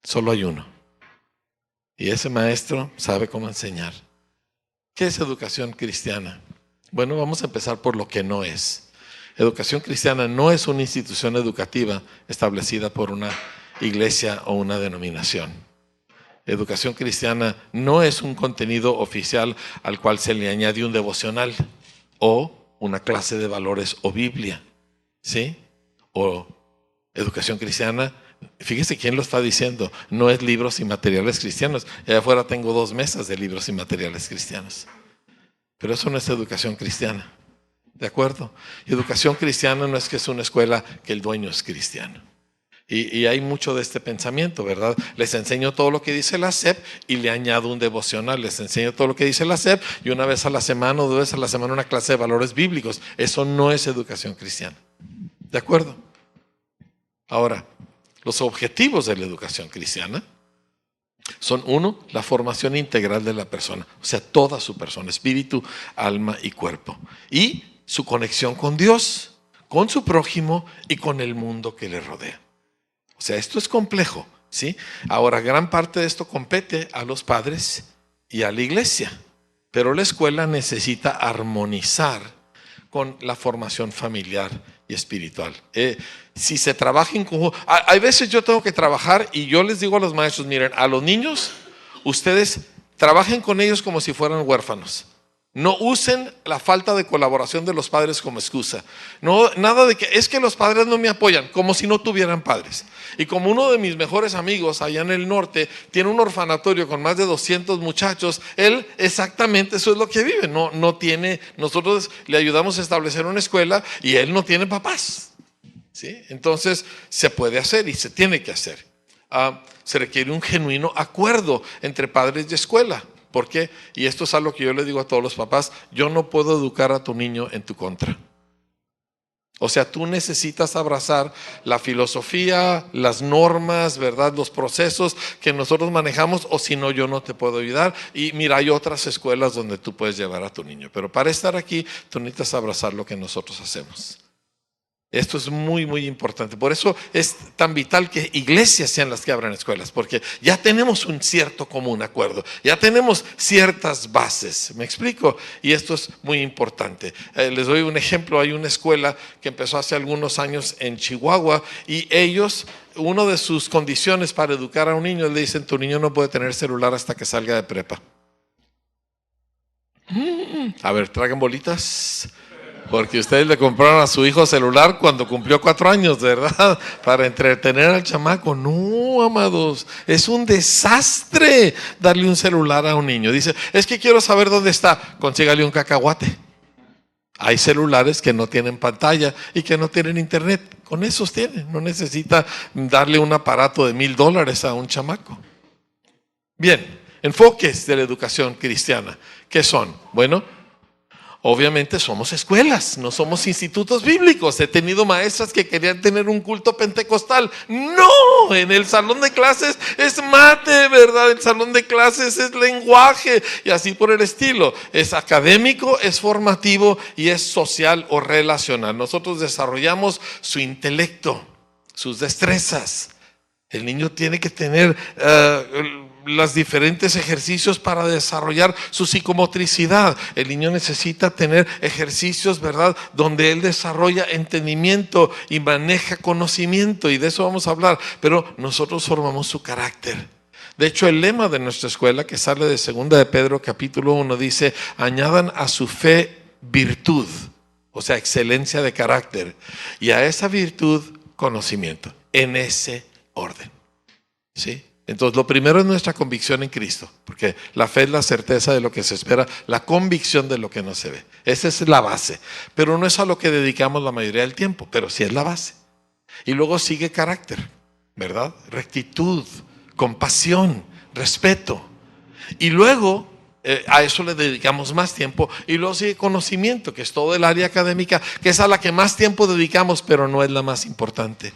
solo hay uno. Y ese maestro sabe cómo enseñar. ¿Qué es educación cristiana? Bueno, vamos a empezar por lo que no es. Educación cristiana no es una institución educativa establecida por una iglesia o una denominación. Educación cristiana no es un contenido oficial al cual se le añade un devocional o una clase de valores o Biblia, ¿sí? O educación cristiana, fíjese quién lo está diciendo, no es libros y materiales cristianos. Allá afuera tengo 2 mesas de libros y materiales cristianos. Pero eso no es educación cristiana, ¿de acuerdo? Educación cristiana no es que es una escuela que el dueño es cristiano. Y hay mucho de este pensamiento, ¿verdad? Les enseño todo lo que dice la SEP y le añado un devocional. Les enseño todo lo que dice la SEP y una vez a la semana o 2 veces a la semana una clase de valores bíblicos. Eso no es educación cristiana, ¿de acuerdo? Ahora, los objetivos de la educación cristiana son: 1, la formación integral de la persona, o sea, toda su persona, espíritu, alma y cuerpo. Y su conexión con Dios, con su prójimo y con el mundo que le rodea. O sea, esto es complejo, ¿sí? Ahora, gran parte de esto compete a los padres y a la iglesia, pero la escuela necesita armonizar con la formación familiar y espiritual. Si se trabaja en conjunto, hay veces yo tengo que trabajar y yo les digo a los maestros, miren, a los niños, ustedes trabajen con ellos como si fueran huérfanos. No usen la falta de colaboración de los padres como excusa. No, nada de que es que los padres no me apoyan, como si no tuvieran padres. Y como uno de mis mejores amigos allá en el norte tiene un orfanatorio con más de 200 muchachos, él exactamente eso es lo que vive. No tiene, nosotros le ayudamos a establecer una escuela y él no tiene papás, ¿sí? Entonces se puede hacer y se tiene que hacer. Se requiere un genuino acuerdo entre padres y escuela. ¿Por qué? Y esto es algo que yo le digo a todos los papás: yo no puedo educar a tu niño en tu contra. O sea, tú necesitas abrazar la filosofía, las normas, ¿verdad? Los procesos que nosotros manejamos, o si no, yo no te puedo ayudar. Y mira, hay otras escuelas donde tú puedes llevar a tu niño, pero para estar aquí, tú necesitas abrazar lo que nosotros hacemos. Esto es muy, muy importante. Por eso es tan vital que iglesias sean las que abran escuelas, porque ya tenemos un cierto común acuerdo, ya tenemos ciertas bases. ¿Me explico? Y esto es muy importante. Les doy un ejemplo. Hay una escuela que empezó hace algunos años en Chihuahua y ellos, una de sus condiciones para educar a un niño, le dicen: tu niño no puede tener celular hasta que salga de prepa. A ver, traigan bolitas. Porque ustedes le compraron a su hijo celular cuando cumplió 4 años, ¿verdad? Para entretener al chamaco. No, amados, es un desastre darle un celular a un niño. Dice: es que quiero saber dónde está. Consígale un cacahuate. Hay celulares que no tienen pantalla y que no tienen internet. Con esos tienen. No necesita darle un aparato de $1,000 a un chamaco. Bien, enfoques de la educación cristiana. ¿Qué son? Bueno, obviamente somos escuelas, no somos institutos bíblicos. He tenido maestras que querían tener un culto pentecostal. No, en el salón de clases es mate, ¿verdad? El salón de clases es lenguaje y así por el estilo. Es académico, es formativo y es social o relacional. Nosotros desarrollamos su intelecto, sus destrezas. El niño tiene que tener los diferentes ejercicios para desarrollar su psicomotricidad. El niño necesita tener ejercicios, ¿verdad?, donde él desarrolla entendimiento y maneja conocimiento, y de eso vamos a hablar. Pero nosotros formamos su carácter. De hecho, el lema de nuestra escuela, que sale de 2 de Pedro capítulo 1, dice: añadan a su fe virtud, o sea, excelencia de carácter, y a esa virtud conocimiento, en ese orden. ¿Sí? Entonces, lo primero es nuestra convicción en Cristo, porque la fe es la certeza de lo que se espera, la convicción de lo que no se ve. Esa es la base, pero no es a lo que dedicamos la mayoría del tiempo, pero sí es la base. Y luego sigue carácter, ¿verdad? Rectitud, compasión, respeto. Y luego a eso le dedicamos más tiempo. Y luego sigue conocimiento, que es todo el área académica, que es a la que más tiempo dedicamos, pero no es la más importante.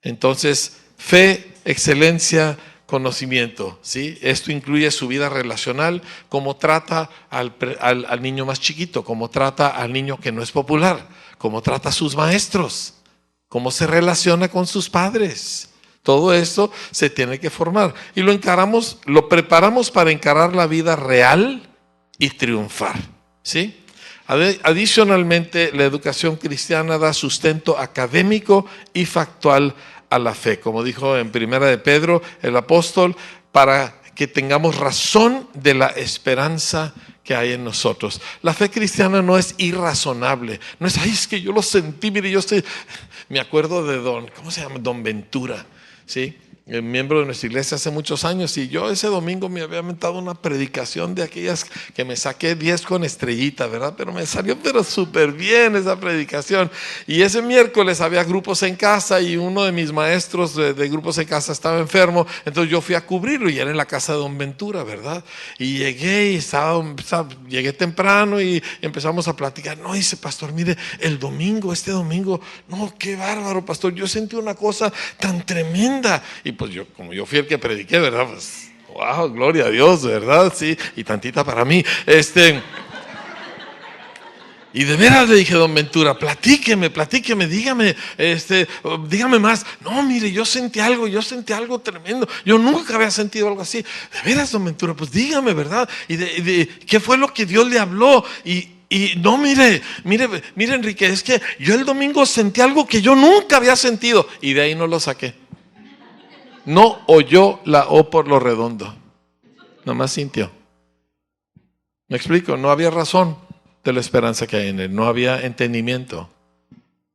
Entonces, fe, excelencia, conocimiento, ¿sí? Esto incluye su vida relacional, cómo trata al niño más chiquito, cómo trata al niño que no es popular, cómo trata a sus maestros, cómo se relaciona con sus padres. Todo esto se tiene que formar y lo preparamos para encarar la vida real y triunfar, ¿sí? Adicionalmente, la educación cristiana da sustento académico y factual a la fe, como dijo en 1 de Pedro el apóstol, para que tengamos razón de la esperanza que hay en nosotros. La fe cristiana no es irrazonable, no es: ay, es que yo lo sentí, mire, me acuerdo de ¿cómo se llama? Don Ventura, ¿sí? El miembro de nuestra iglesia hace muchos años, y yo ese domingo me había aventado una predicación de aquellas que me saqué 10 con estrellita, ¿verdad? Pero me salió súper bien esa predicación. Y ese miércoles había grupos en casa y uno de mis maestros de grupos en casa estaba enfermo, entonces yo fui a cubrirlo y era en la casa de Don Ventura, ¿verdad? Y llegué temprano y empezamos a platicar. No, dice: pastor, mire, este domingo, no, qué bárbaro, pastor, yo sentí una cosa tan tremenda. Y pues como yo fui el que prediqué, ¿verdad? Pues, wow, gloria a Dios, ¿verdad? Sí, y tantita para mí. Y de veras le dije: don Ventura, platíqueme, dígame más. No, mire, yo sentí algo tremendo. Yo nunca había sentido algo así. De veras, don Ventura, pues dígame, ¿verdad? Y ¿qué fue lo que Dios le habló? Y no, mire, Enrique, es que yo el domingo sentí algo que yo nunca había sentido. Y de ahí no lo saqué. No oyó la O por lo redondo, nomás sintió. ¿Me explico? No había razón de la esperanza que hay en él, no había entendimiento.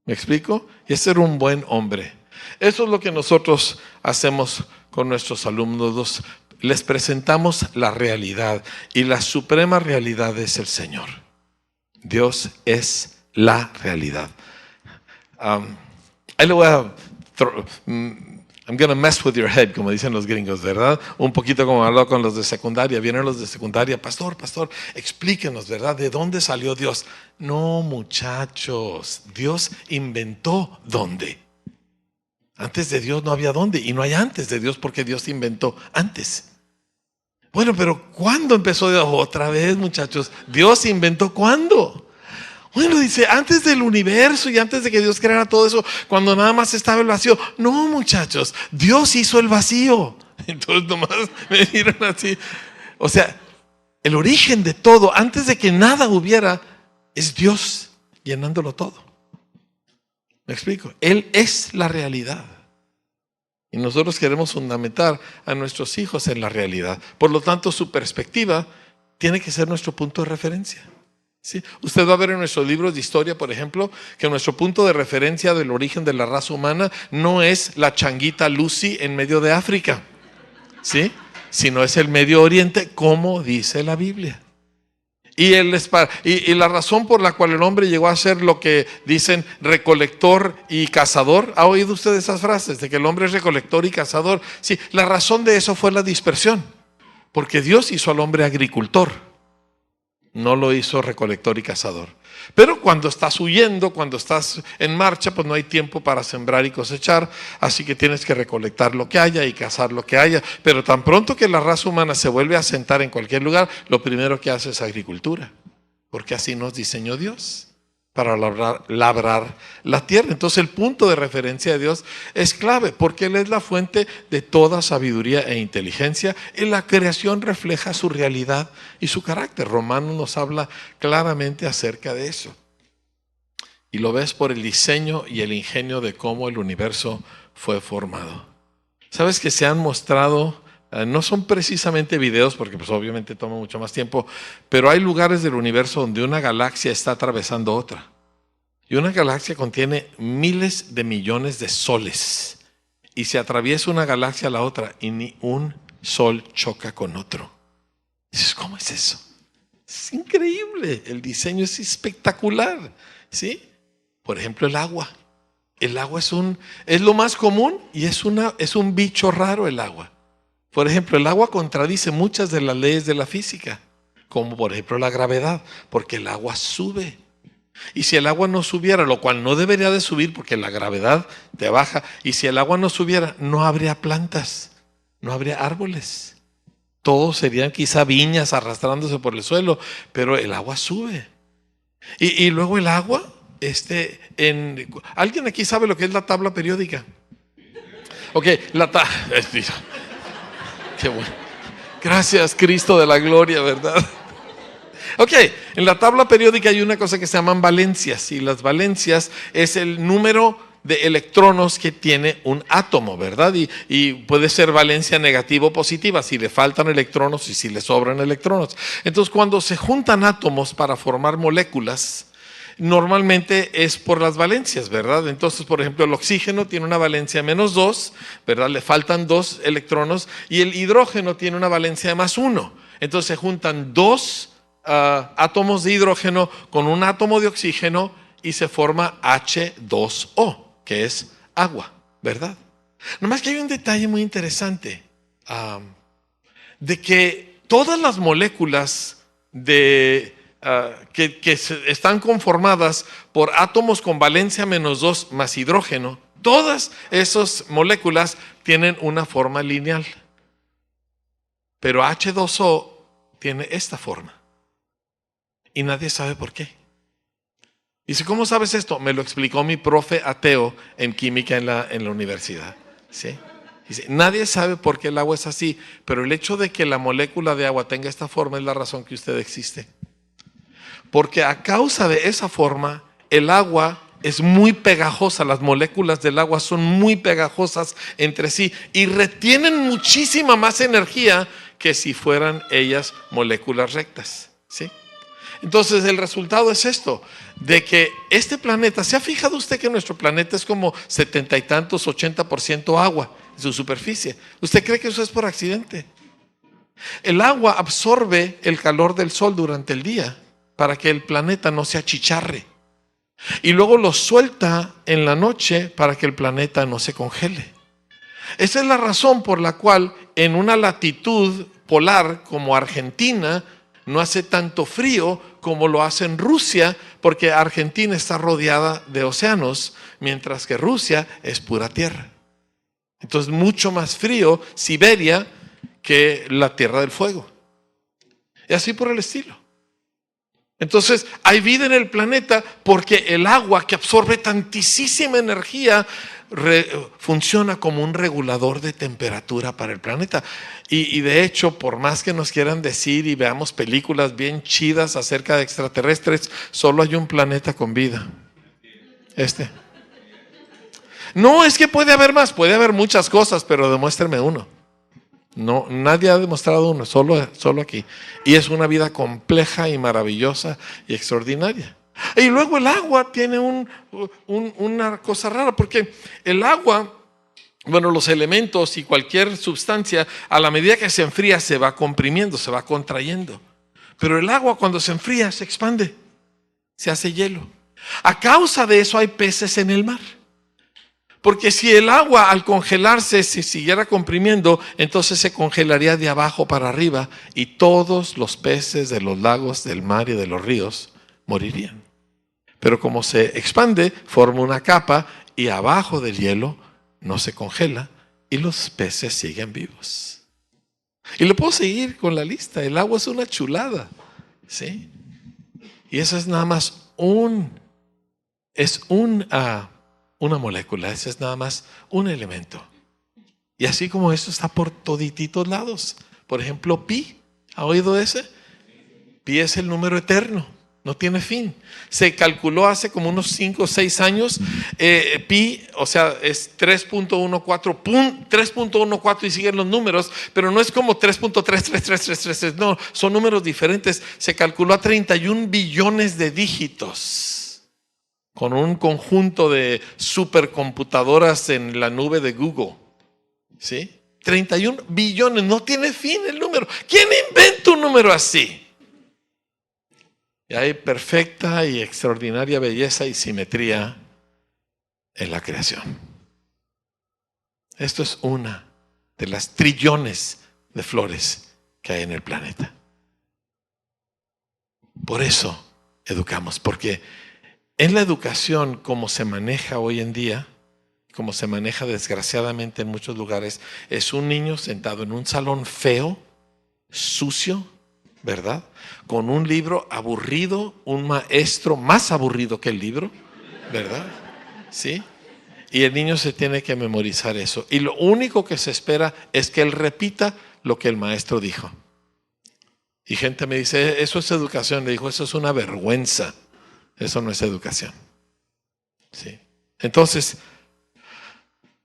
¿Me explico? Y ese era un buen hombre. Eso es lo que nosotros hacemos con nuestros alumnos. Les presentamos la realidad, y la suprema realidad es el Señor. Dios es la realidad. Ahí le voy a I'm gonna mess with your head, como dicen los gringos, ¿verdad? Un poquito como habló con los de secundaria. Vienen los de secundaria: pastor, explíquenos, ¿verdad? ¿De dónde salió Dios? No, muchachos, Dios inventó dónde. Antes de Dios no había dónde, y no hay antes de Dios, porque Dios inventó antes. Bueno, pero ¿cuándo empezó Dios? Otra vez, muchachos, ¿Dios inventó cuándo? Bueno, dice, antes del universo y antes de que Dios creara todo eso, cuando nada más estaba el vacío. No, muchachos, Dios hizo el vacío. Entonces nomás me miran así. O sea, el origen de todo, antes de que nada hubiera, es Dios llenándolo todo. ¿Me explico? Él es la realidad. Y nosotros queremos fundamentar a nuestros hijos en la realidad. Por lo tanto, su perspectiva tiene que ser nuestro punto de referencia. ¿Sí? Usted va a ver en nuestros libros de historia, por ejemplo, que nuestro punto de referencia del origen de la raza humana no es la changuita Lucy en medio de África, ¿sí? Sino es el Medio Oriente, como dice la Biblia. Y la razón por la cual el hombre llegó a ser lo que dicen recolector y cazador. ¿Ha oído usted esas frases de que el hombre es recolector y cazador? Sí, la razón de eso fue la dispersión, porque Dios hizo al hombre agricultor. No lo hizo recolector y cazador. Pero cuando estás huyendo, cuando estás en marcha, pues no hay tiempo para sembrar y cosechar. Así que tienes que recolectar lo que haya y cazar lo que haya. Pero tan pronto que la raza humana se vuelve a asentar en cualquier lugar, lo primero que hace es agricultura. Porque así nos diseñó Dios. para labrar la tierra. Entonces el punto de referencia de Dios es clave, porque Él es la fuente de toda sabiduría e inteligencia, y la creación refleja su realidad y su carácter. Romanos nos habla claramente acerca de eso. Y lo ves por el diseño y el ingenio de cómo el universo fue formado. Sabes que se han mostrado, no son precisamente videos, porque pues obviamente toma mucho más tiempo, pero hay lugares del universo donde una galaxia está atravesando otra. Y una galaxia contiene miles de millones de soles. Y se atraviesa una galaxia a la otra y ni un sol choca con otro. Dices, ¿cómo es eso? Es increíble, el diseño es espectacular, ¿sí? Por ejemplo, el agua. El agua es lo más común y es un bicho raro el agua. Por ejemplo, el agua contradice muchas de las leyes de la física, como por ejemplo la gravedad, porque el agua sube. Y si el agua no subiera, lo cual no debería de subir porque la gravedad te baja, y si el agua no subiera, no habría plantas, no habría árboles. Todos serían quizá viñas arrastrándose por el suelo, pero el agua sube. Y luego el agua, ¿alguien aquí sabe lo que es la tabla periódica? Ok, qué bueno. Gracias, Cristo de la gloria, ¿verdad? Ok, en la tabla periódica hay una cosa que se llaman valencias, y las valencias es el número de electrones que tiene un átomo, ¿verdad? Y puede ser valencia negativa o positiva, si le faltan electrones y si le sobran electrones. Entonces, cuando se juntan átomos para formar moléculas, normalmente es por las valencias, ¿verdad? Entonces, por ejemplo, el oxígeno tiene una valencia de -2, ¿verdad? Le faltan 2 electrones, y el hidrógeno tiene una valencia de +1. Entonces se juntan dos átomos de hidrógeno con un átomo de oxígeno y se forma H2O, que es agua, ¿verdad? Nomás que hay un detalle muy interesante, de que todas las moléculas que están conformadas por átomos con valencia -2 más hidrógeno, todas esas moléculas tienen una forma lineal. Pero H2O tiene esta forma. Y nadie sabe por qué. Dice, ¿cómo sabes esto? Me lo explicó mi profe ateo en química en la universidad. ¿Sí? Dice, nadie sabe por qué el agua es así, pero el hecho de que la molécula de agua tenga esta forma es la razón que usted existe. Porque a causa de esa forma, el agua es muy pegajosa, las moléculas del agua son muy pegajosas entre sí y retienen muchísima más energía que si fueran ellas moléculas rectas, ¿sí? Entonces el resultado es esto, de que este planeta, ¿se ha fijado usted que nuestro planeta es como 70 y tantos, 80% agua en su superficie? ¿Usted cree que eso es por accidente? El agua absorbe el calor del sol durante el día para que el planeta no se achicharre, y luego lo suelta en la noche para que el planeta no se congele. Esa es la razón por la cual en una latitud polar como Argentina no hace tanto frío como lo hace en Rusia, porque Argentina está rodeada de océanos, mientras que Rusia es pura tierra. Entonces mucho más frío Siberia que la Tierra del Fuego. Y así por el estilo. Entonces hay vida en el planeta porque el agua, que absorbe tantísima energía, funciona como un regulador de temperatura para el planeta. Y de hecho, por más que nos quieran decir y veamos películas bien chidas acerca de extraterrestres, solo hay un planeta con vida. No, es que puede haber más, puede haber muchas cosas, pero demuéstrame uno. No, nadie ha demostrado uno, solo aquí. Y es una vida compleja y maravillosa y extraordinaria. Y luego el agua tiene una cosa rara, porque el agua, bueno, los elementos y cualquier sustancia, a la medida que se enfría, se va comprimiendo, se va contrayendo. Pero el agua, cuando se enfría, se expande, se hace hielo. A causa de eso hay peces en el mar. Porque si el agua al congelarse se siguiera comprimiendo, entonces se congelaría de abajo para arriba y todos los peces de los lagos, del mar y de los ríos morirían. Pero como se expande, forma una capa y abajo del hielo no se congela y los peces siguen vivos. Y le puedo seguir con la lista. El agua es una chulada, ¿sí? Y eso es nada más un es una molécula, ese es nada más un elemento. Y así como eso está por todititos lados. Por ejemplo, pi, ¿ha oído ese? Pi es el número eterno, no tiene fin. Se calculó hace como unos 5 o 6 años. Pi, o sea, es 3.14 y siguen los números, pero no es como 3.33333, no, son números diferentes. Se calculó a 31 billones de dígitos con un conjunto de supercomputadoras en la nube de Google. ¿Sí? 31 billones, no tiene fin el número. ¿Quién inventa un número así? Y hay perfecta y extraordinaria belleza y simetría en la creación. Esto es una de las trillones de flores que hay en el planeta. Por eso educamos, porque en la educación, como se maneja hoy en día, como se maneja desgraciadamente en muchos lugares, es un niño sentado en un salón feo, sucio, ¿verdad? Con un libro aburrido, un maestro más aburrido que el libro, ¿verdad? ¿Sí? Y el niño se tiene que memorizar eso. Y lo único que se espera es que él repita lo que el maestro dijo. Y gente me dice, eso es educación. Le digo, eso es una vergüenza. Eso no es educación. ¿Sí? Entonces,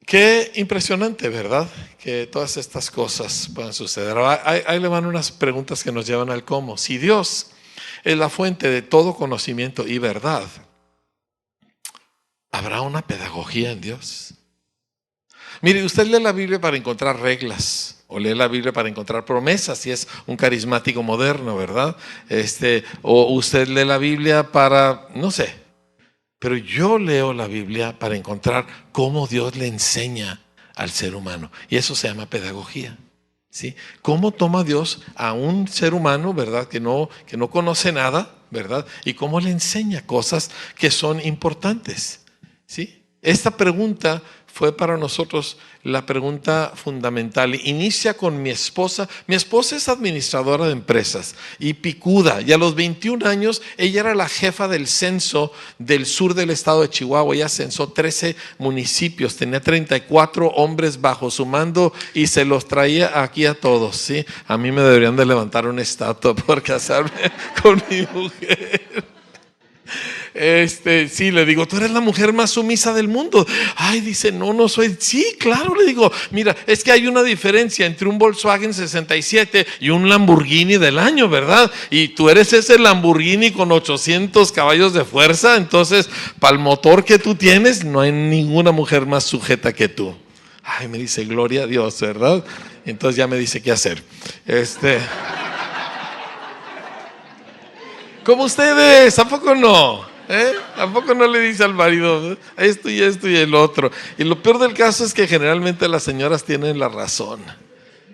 qué impresionante, ¿verdad? Que todas estas cosas puedan suceder. Ahí le van unas preguntas que nos llevan al cómo. Si Dios es la fuente de todo conocimiento y verdad, ¿habrá una pedagogía en Dios? Mire, usted lee la Biblia para encontrar reglas, o lee la Biblia para encontrar promesas, si es un carismático moderno, ¿verdad? O usted lee la Biblia para, no sé. Pero yo leo la Biblia para encontrar cómo Dios le enseña al ser humano. Y eso se llama pedagogía. ¿Sí? ¿Cómo toma Dios a un ser humano, verdad, que no conoce nada, verdad? Y cómo le enseña cosas que son importantes. ¿Sí? Esta pregunta fue para nosotros la pregunta fundamental. Inicia con mi esposa. Mi esposa es administradora de empresas y picuda. Y a los 21 años, ella era la jefa del censo del sur del estado de Chihuahua. Ella censó 13 municipios. Tenía 34 hombres bajo su mando y se los traía aquí a todos. ¿Sí? A mí me deberían de levantar una estatua por casarme con mi mujer. Sí, le digo, tú eres la mujer más sumisa del mundo. Ay, dice, no soy. Sí, claro, le digo, mira, es que hay una diferencia entre un Volkswagen 67 y un Lamborghini del año, ¿verdad? Y tú eres ese Lamborghini con 800 caballos de fuerza, entonces, para el motor que tú tienes, no hay ninguna mujer más sujeta que tú. Ay, me dice, gloria a Dios, ¿verdad? Entonces ya me dice qué hacer. Como ustedes, ¿a poco no? ¿A poco no le dice al marido esto y el otro? Y lo peor del caso es que generalmente las señoras tienen la razón.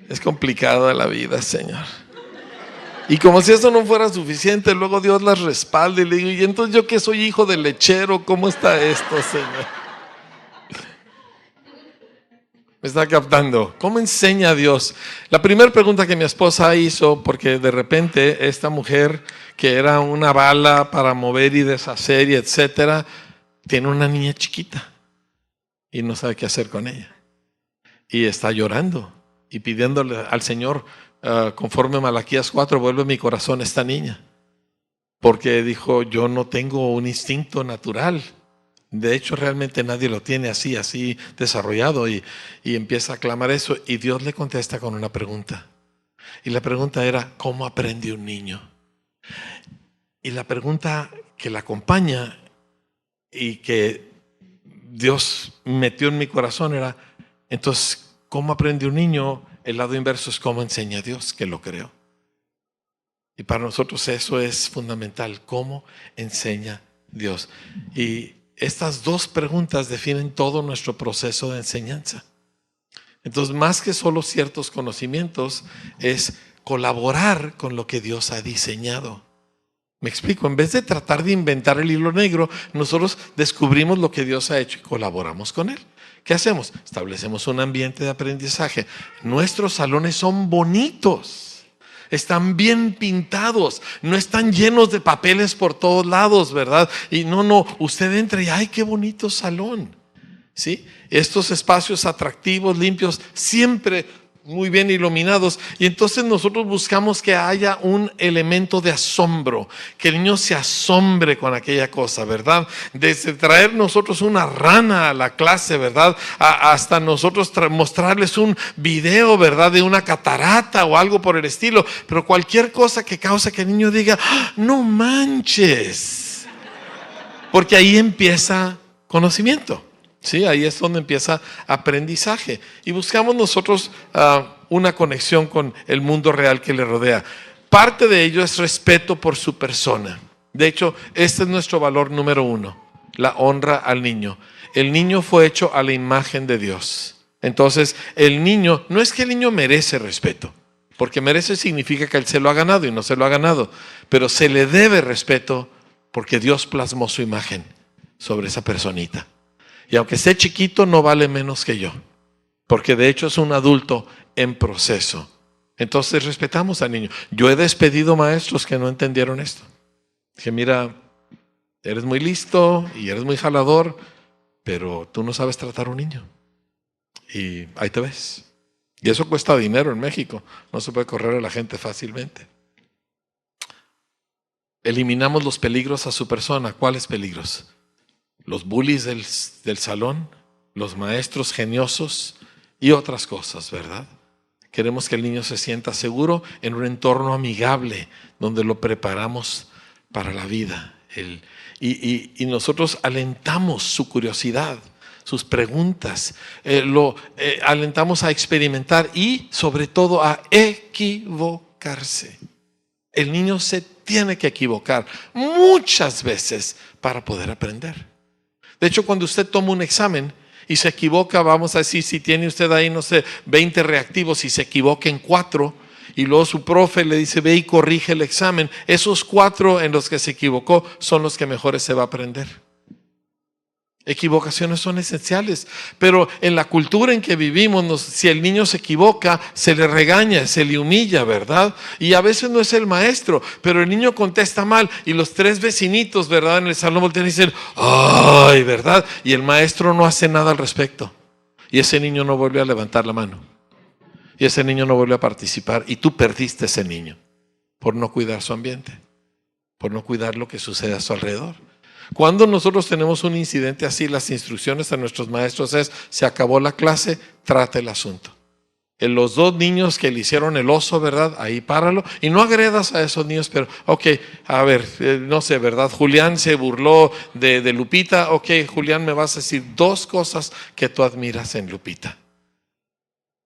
Es complicada la vida, Señor. Y como si eso no fuera suficiente, luego Dios las respalda y le digo, y entonces yo que soy hijo de lechero, ¿cómo está esto, Señor? Me está captando. ¿Cómo enseña a Dios? La primera pregunta que mi esposa hizo, porque de repente esta mujer que era una bala para mover y deshacer y etcétera, tiene una niña chiquita y no sabe qué hacer con ella. Y está llorando y pidiéndole al Señor, conforme Malaquías 4, vuelve mi corazón a esta niña. Porque dijo, yo no tengo un instinto natural. De hecho, realmente nadie lo tiene así desarrollado y empieza a clamar eso y Dios le contesta con una pregunta. Y la pregunta era, ¿cómo aprende un niño? Y la pregunta que la acompaña y que Dios metió en mi corazón era, entonces, ¿cómo aprende un niño? El lado inverso es cómo enseña a Dios que lo creó. Y para nosotros eso es fundamental, ¿cómo enseña Dios? Y estas dos preguntas definen todo nuestro proceso de enseñanza. Entonces, más que solo ciertos conocimientos, es colaborar con lo que Dios ha diseñado. Me explico, en vez de tratar de inventar el hilo negro, nosotros descubrimos lo que Dios ha hecho y colaboramos con Él. ¿Qué hacemos? Establecemos un ambiente de aprendizaje. Nuestros salones son bonitos. Están bien pintados, no están llenos de papeles por todos lados, ¿verdad? Y no, usted entra y ¡ay, qué bonito salón! ¿Sí? Estos espacios atractivos, limpios, siempre muy bien iluminados. Y entonces nosotros buscamos que haya un elemento de asombro, que el niño se asombre con aquella cosa, ¿verdad? Desde traer nosotros una rana a la clase, ¿verdad? Hasta nosotros mostrarles un video, ¿verdad? De una catarata o algo por el estilo. Pero cualquier cosa que cause que el niño diga, ¡ah, no manches! Porque ahí empieza conocimiento. Sí, ahí es donde empieza aprendizaje. Y buscamos nosotros una conexión con el mundo real que le rodea. Parte de ello es respeto por su persona. De hecho, este es nuestro valor número 1, la honra al niño. El niño fue hecho a la imagen de Dios. Entonces, el niño, no es que el niño merece respeto, porque merece significa que él se lo ha ganado y no se lo ha ganado, pero se le debe respeto porque Dios plasmó su imagen sobre esa personita. Y aunque esté chiquito, no vale menos que yo, porque de hecho es un adulto en proceso. Entonces respetamos al niño. Yo he despedido maestros que no entendieron esto. Dije, mira, eres muy listo y eres muy jalador, pero tú no sabes tratar a un niño. Y ahí te ves. Y eso cuesta dinero en México. No se puede correr a la gente fácilmente. Eliminamos los peligros a su persona. ¿Cuáles peligros? Los bullies del salón, los maestros geniosos y otras cosas, ¿verdad? Queremos que el niño se sienta seguro en un entorno amigable donde lo preparamos para la vida. Y nosotros alentamos su curiosidad, sus preguntas, alentamos a experimentar y sobre todo a equivocarse. El niño se tiene que equivocar muchas veces para poder aprender. De hecho, cuando usted toma un examen y se equivoca, vamos a decir, si tiene usted ahí, no sé, 20 reactivos y se equivoca en 4, y luego su profe le dice, ve y corrige el examen, esos 4 en los que se equivocó son los que mejores se va a aprender. Equivocaciones son esenciales, pero en la cultura en que vivimos, si el niño se equivoca, se le regaña, se le humilla, ¿verdad? Y a veces no es el maestro, pero el niño contesta mal y los 3 vecinitos, ¿verdad? En el salón voltean y dicen, ¡ay!, ¿verdad? Y el maestro no hace nada al respecto. Y ese niño no vuelve a levantar la mano. Y ese niño no vuelve a participar. Y tú perdiste ese niño por no cuidar su ambiente, por no cuidar lo que sucede a su alrededor. Cuando nosotros tenemos un incidente así, las instrucciones a nuestros maestros es, se acabó la clase, trata el asunto. En los 2 niños que le hicieron el oso, ¿verdad? Ahí páralo. Y no agredas a esos niños, pero, ok, a ver, no sé, ¿verdad? Julián se burló de Lupita. Ok, Julián, me vas a decir 2 cosas que tú admiras en Lupita.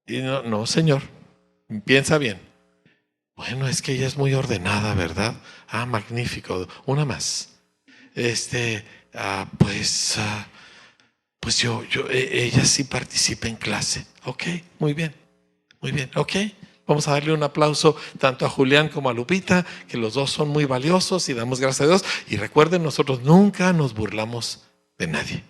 Y no, señor, piensa bien. Bueno, es que ella es muy ordenada, ¿verdad? Ah, magnífico. Una más. Pues ella sí participa en clase. Ok, muy bien, ok. Vamos a darle un aplauso tanto a Julián como a Lupita, que los 2 son muy valiosos y damos gracias a Dios. Y recuerden, nosotros nunca nos burlamos de nadie.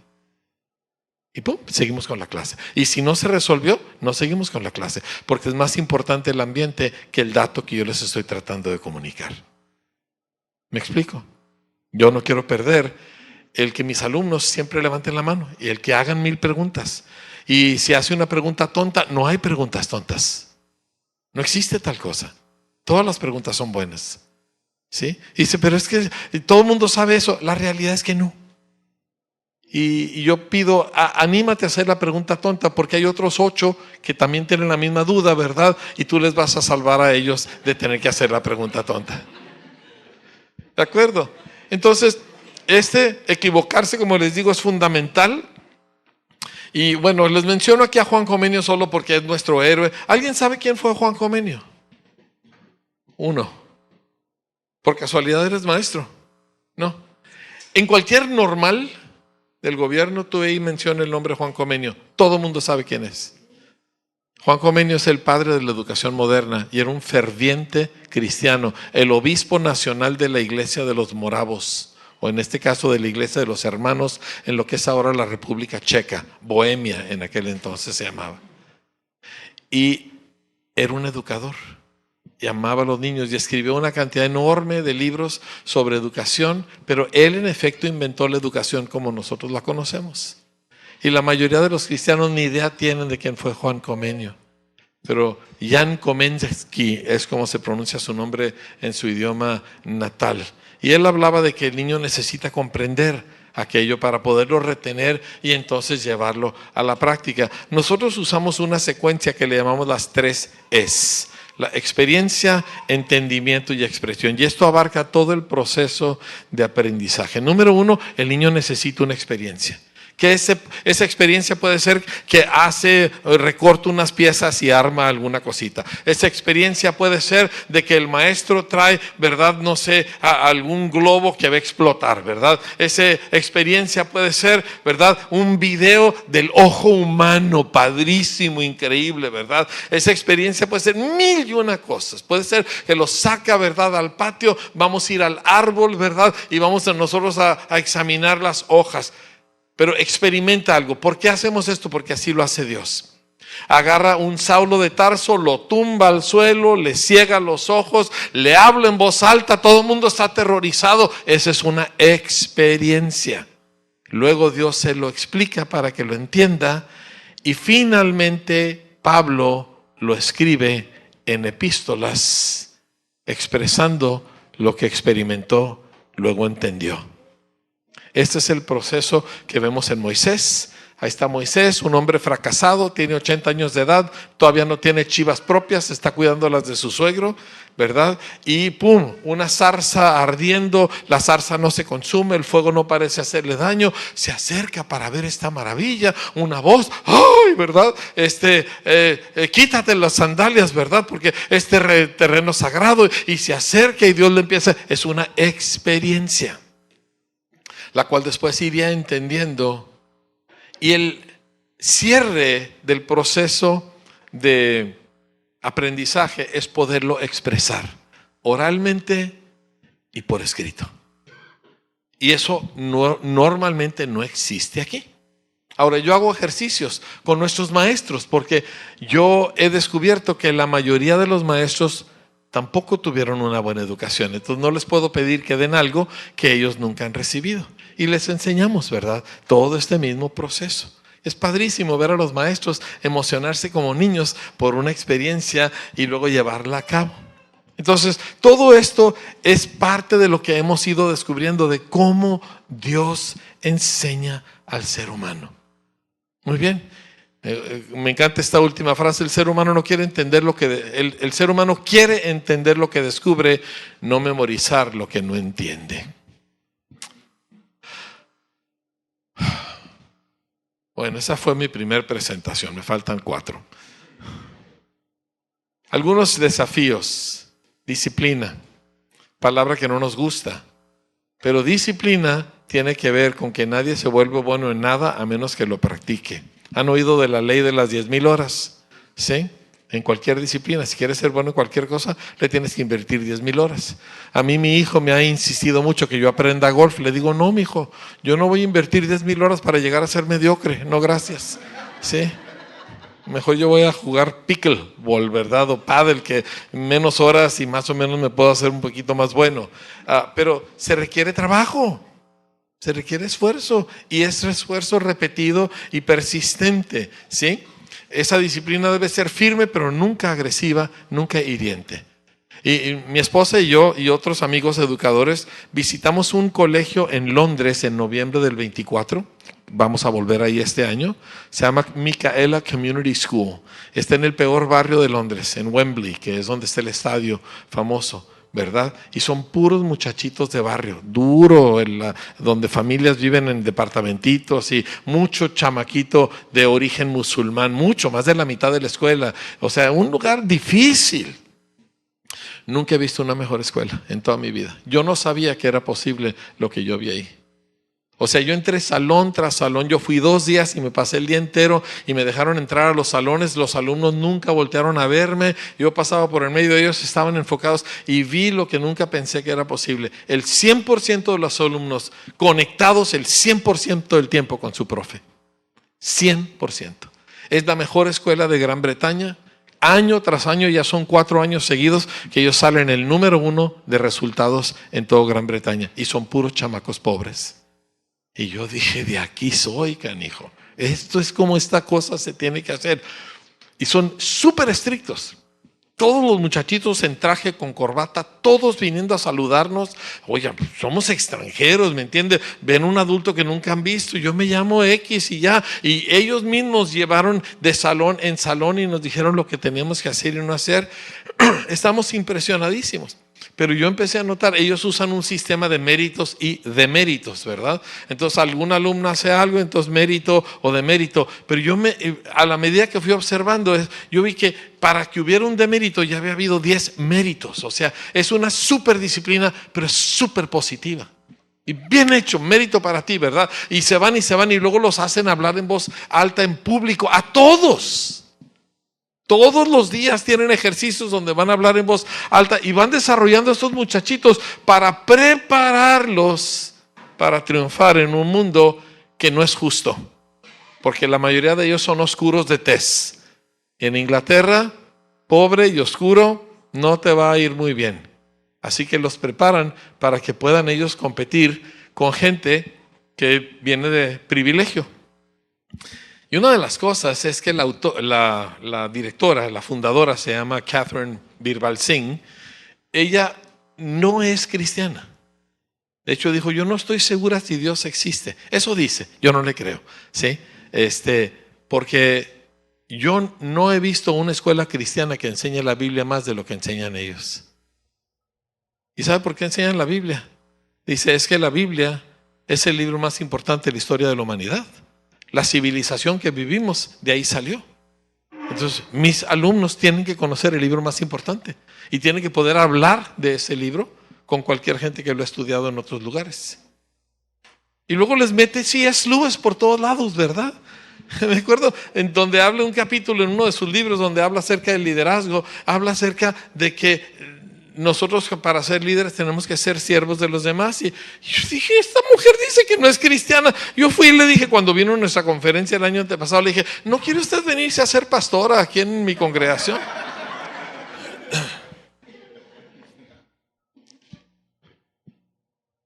Y pum, seguimos con la clase. Y si no se resolvió, no seguimos con la clase, porque es más importante el ambiente que el dato que yo les estoy tratando de comunicar. ¿Me explico? Yo no quiero perder el que mis alumnos siempre levanten la mano y el que hagan 1000 preguntas. Y si hace una pregunta tonta, no hay preguntas tontas. No existe tal cosa. Todas las preguntas son buenas. ¿Sí? Y dice, pero es que todo el mundo sabe eso. La realidad es que no. Y yo pido, anímate a hacer la pregunta tonta, porque hay otros 8 que también tienen la misma duda, ¿verdad? Y tú les vas a salvar a ellos de tener que hacer la pregunta tonta. ¿De acuerdo? Entonces, equivocarse, como les digo, es fundamental. Y bueno, les menciono aquí a Juan Comenio solo porque es nuestro héroe. ¿Alguien sabe quién fue Juan Comenio? 1. ¿Por casualidad eres maestro? No. En cualquier normal del gobierno, tú ahí menciona el nombre Juan Comenio. Todo el mundo sabe quién es. Juan Comenio es el padre de la educación moderna y era un ferviente cristiano, el obispo nacional de la iglesia de los moravos, o en este caso de la iglesia de los hermanos, en lo que es ahora la República Checa, Bohemia en aquel entonces se llamaba. Y era un educador y amaba a los niños y escribió una cantidad enorme de libros sobre educación, pero él en efecto inventó la educación como nosotros la conocemos. Y la mayoría de los cristianos ni idea tienen de quién fue Juan Comenius. Pero Jan Komensky es como se pronuncia su nombre en su idioma natal. Y él hablaba de que el niño necesita comprender aquello para poderlo retener y entonces llevarlo a la práctica. Nosotros usamos una secuencia que le llamamos las 3 Es. La experiencia, entendimiento y expresión. Y esto abarca todo el proceso de aprendizaje. Número 1, el niño necesita una experiencia. Que esa experiencia puede ser que recorta unas piezas y arma alguna cosita. Esa experiencia puede ser de que el maestro trae, ¿verdad? No sé, algún globo que va a explotar, ¿verdad? Esa experiencia puede ser, ¿verdad? Un video del ojo humano, padrísimo, increíble, ¿verdad? Esa experiencia puede ser 1001 cosas. Puede ser que lo saca, ¿verdad? Al patio, vamos a ir al árbol, ¿verdad? Y vamos nosotros a examinar las hojas. Pero experimenta algo. ¿Por qué hacemos esto? Porque así lo hace Dios. Agarra un Saulo de Tarso, lo tumba al suelo, le ciega los ojos, le habla en voz alta, todo el mundo está aterrorizado. Esa es una experiencia. Luego Dios se lo explica para que lo entienda y finalmente Pablo lo escribe en epístolas expresando lo que experimentó, luego entendió. Este es el proceso que vemos en Moisés. Ahí está Moisés, un hombre fracasado, tiene 80 años de edad, todavía no tiene chivas propias, está cuidando las de su suegro, ¿verdad? Y ¡pum! Una zarza ardiendo, la zarza no se consume, el fuego no parece hacerle daño, se acerca para ver esta maravilla, una voz, ¡ay! ¿Verdad? Quítate las sandalias, ¿verdad? Porque este terreno sagrado, y se acerca y Dios le empieza, es una experiencia, la cual después iría entendiendo. Y el cierre del proceso de aprendizaje es poderlo expresar oralmente y por escrito. Y eso normalmente no existe aquí. Ahora, yo hago ejercicios con nuestros maestros porque yo he descubierto que la mayoría de los maestros tampoco tuvieron una buena educación. Entonces no les puedo pedir que den algo que ellos nunca han recibido. Y les enseñamos, ¿verdad? Todo este mismo proceso. Es padrísimo ver a los maestros emocionarse como niños por una experiencia y luego llevarla a cabo. Entonces, todo esto es parte de lo que hemos ido descubriendo de cómo Dios enseña al ser humano. Muy bien. Me encanta esta última frase. El ser humano no quiere entender lo que el ser humano quiere entender lo que descubre, no memorizar lo que no entiende. Bueno, esa fue mi primera presentación. Me faltan 4. Algunos desafíos. Disciplina, palabra que no nos gusta, pero disciplina tiene que ver con que nadie se vuelve bueno en nada a menos que lo practique. ¿Han oído de la ley de las 10,000 horas? ¿Sí? En cualquier disciplina, si quieres ser bueno en cualquier cosa, le tienes que invertir 10,000 horas. A mí mi hijo me ha insistido mucho que yo aprenda golf. Le digo, no, mi hijo, yo no voy a invertir 10,000 horas para llegar a ser mediocre. No, gracias. ¿Sí? Mejor yo voy a jugar pickleball, ¿verdad? O paddle, que menos horas y más o menos me puedo hacer un poquito más bueno. Pero se requiere trabajo, se requiere esfuerzo, y es esfuerzo repetido y persistente, ¿sí? Esa disciplina debe ser firme, pero nunca agresiva, nunca hiriente. Y mi esposa y yo y otros amigos educadores visitamos un colegio en Londres en noviembre del 24. Vamos a volver ahí este año. Se llama Michaela Community School. Está en el peor barrio de Londres, en Wembley, que es donde está el estadio famoso, ¿verdad? Y son puros muchachitos de barrio, duro, donde familias viven en departamentitos y mucho chamaquito de origen musulmán, mucho, más de la mitad de la escuela. O sea, un lugar difícil. Nunca he visto una mejor escuela en toda mi vida. Yo no sabía que era posible lo que yo vi ahí. O sea, yo entré salón tras salón. Yo fui 2 días y me pasé el día entero y me dejaron entrar a los salones. Los alumnos nunca voltearon a verme. Yo pasaba por el medio de ellos, estaban enfocados y vi lo que nunca pensé que era posible. El 100% de los alumnos conectados el 100% del tiempo con su profe. 100%. Es la mejor escuela de Gran Bretaña, Año tras año, ya son 4 años seguidos que ellos salen el número 1 de resultados en toda Gran Bretaña. Y son puros chamacos pobres. Y yo dije, de aquí soy, canijo. Esto es como esta cosa se tiene que hacer. Y son súper estrictos. Todos los muchachitos en traje con corbata, todos viniendo a saludarnos. Oye, somos extranjeros, ¿me entiendes? Ven un adulto que nunca han visto. Yo me llamo X y ya. Y ellos mismos llevaron de salón en salón y nos dijeron lo que teníamos que hacer y no hacer. Estamos impresionadísimos. Pero yo empecé a notar, ellos usan un sistema de méritos y deméritos, ¿verdad? Entonces algún alumno hace algo, entonces mérito o demérito. Pero a la medida que fui observando, yo vi que para que hubiera un demérito ya había habido 10 méritos. O sea, es una súper disciplina, pero es súper positiva. Y bien hecho, mérito para ti, ¿verdad? Y se van y luego los hacen hablar en voz alta en público, a todos. Todos los días tienen ejercicios donde van a hablar en voz alta y van desarrollando a estos muchachitos para prepararlos para triunfar en un mundo que no es justo. Porque la mayoría de ellos son oscuros de tez. En Inglaterra, pobre y oscuro, no te va a ir muy bien. Así que los preparan para que puedan ellos competir con gente que viene de privilegio. Y una de las cosas es que la directora, la fundadora, se llama Catherine Birbal Singh. Ella no es cristiana. De hecho dijo, yo no estoy segura si Dios existe. Eso dice, yo no le creo, ¿sí? Porque yo no he visto una escuela cristiana que enseñe la Biblia más de lo que enseñan ellos. ¿Y sabe por qué enseñan la Biblia? Dice, es que la Biblia es el libro más importante de la historia de la humanidad. La civilización que vivimos, de ahí salió. Entonces, mis alumnos tienen que conocer el libro más importante y tienen que poder hablar de ese libro con cualquier gente que lo ha estudiado en otros lugares. Y luego les mete C.S. Lewis por todos lados, ¿verdad? Me acuerdo en donde habla un capítulo en uno de sus libros donde habla acerca del liderazgo, habla acerca de que nosotros para ser líderes tenemos que ser siervos de los demás. Y yo dije, esta mujer dice que no es cristiana. Yo fui y le dije cuando vino a nuestra conferencia el año antepasado, le dije, ¿no quiere usted venirse a ser pastora aquí en mi congregación?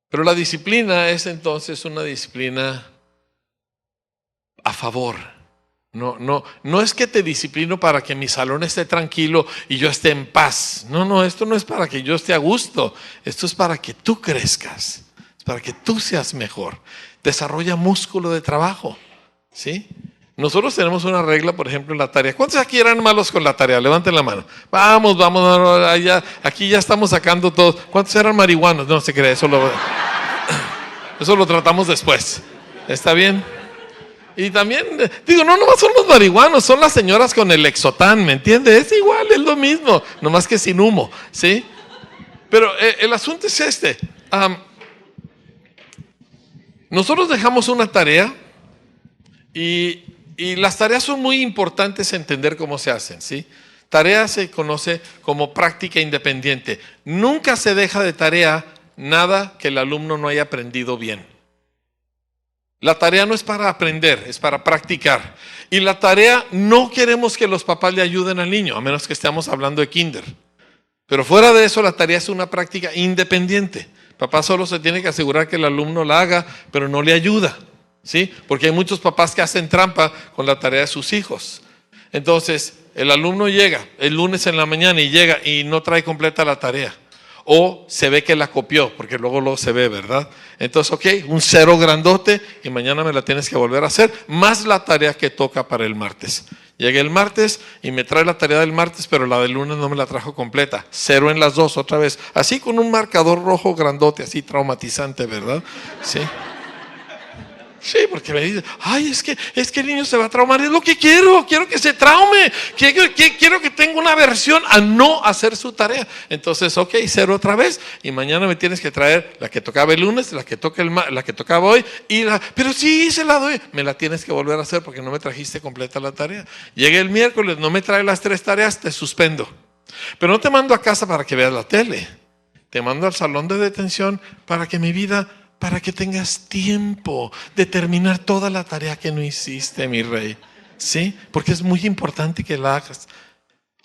Pero la disciplina es entonces una disciplina a favor. No es que te disciplino para que mi salón esté tranquilo y yo esté en paz. No, esto no es para que yo esté a gusto. Esto es para que tú crezcas, es para que tú seas mejor. Desarrolla músculo de trabajo, ¿sí? Nosotros tenemos una regla, por ejemplo, en la tarea. ¿Cuántos aquí eran malos con la tarea? Levanten la mano. Vamos, allá, aquí ya estamos sacando todos. ¿Cuántos eran marihuanos? No se cree, eso lo tratamos después. ¿Está bien? Y también, digo, no nomás son los marihuanos, son las señoras con el Lexotan, ¿me entiendes? Es igual, es lo mismo, nomás que sin humo, ¿sí? Pero el asunto es este. Nosotros dejamos una tarea y las tareas son muy importantes entender cómo se hacen, ¿sí? Tarea se conoce como práctica independiente. Nunca se deja de tarea nada que el alumno no haya aprendido bien. La tarea no es para aprender, es para practicar. Y la tarea no queremos que los papás le ayuden al niño, a menos que estemos hablando de kinder. Pero fuera de eso, la tarea es una práctica independiente. Papá solo se tiene que asegurar que el alumno la haga, pero no le ayuda, ¿sí? Porque hay muchos papás que hacen trampa con la tarea de sus hijos. Entonces, el alumno llega el lunes en la mañana y llega y no trae completa la tarea. O se ve que la copió, porque luego se ve, ¿verdad? Entonces, ok, un 0 grandote y mañana me la tienes que volver a hacer, más la tarea que toca para el martes. Llegué el martes y me trae la tarea del martes, pero la del lunes no me la trajo completa. 0 en las dos otra vez. Así con un marcador rojo grandote, así traumatizante, ¿verdad? Sí. Sí, porque me dice, ay, es que el niño se va a traumar. Es lo que quiero que se traume. Quiero que tenga una aversión a no hacer su tarea. Entonces, ok, 0 otra vez. Y mañana me tienes que traer la que tocaba el lunes, la que tocaba hoy. Pero sí, se la doy. Me la tienes que volver a hacer porque no me trajiste completa la tarea. Llegué el miércoles, no me trae las 3 tareas, te suspendo. Pero no te mando a casa para que veas la tele. Te mando al salón de detención para que tengas tiempo de terminar toda la tarea que no hiciste, mi rey. ¿Sí? Porque es muy importante que la hagas.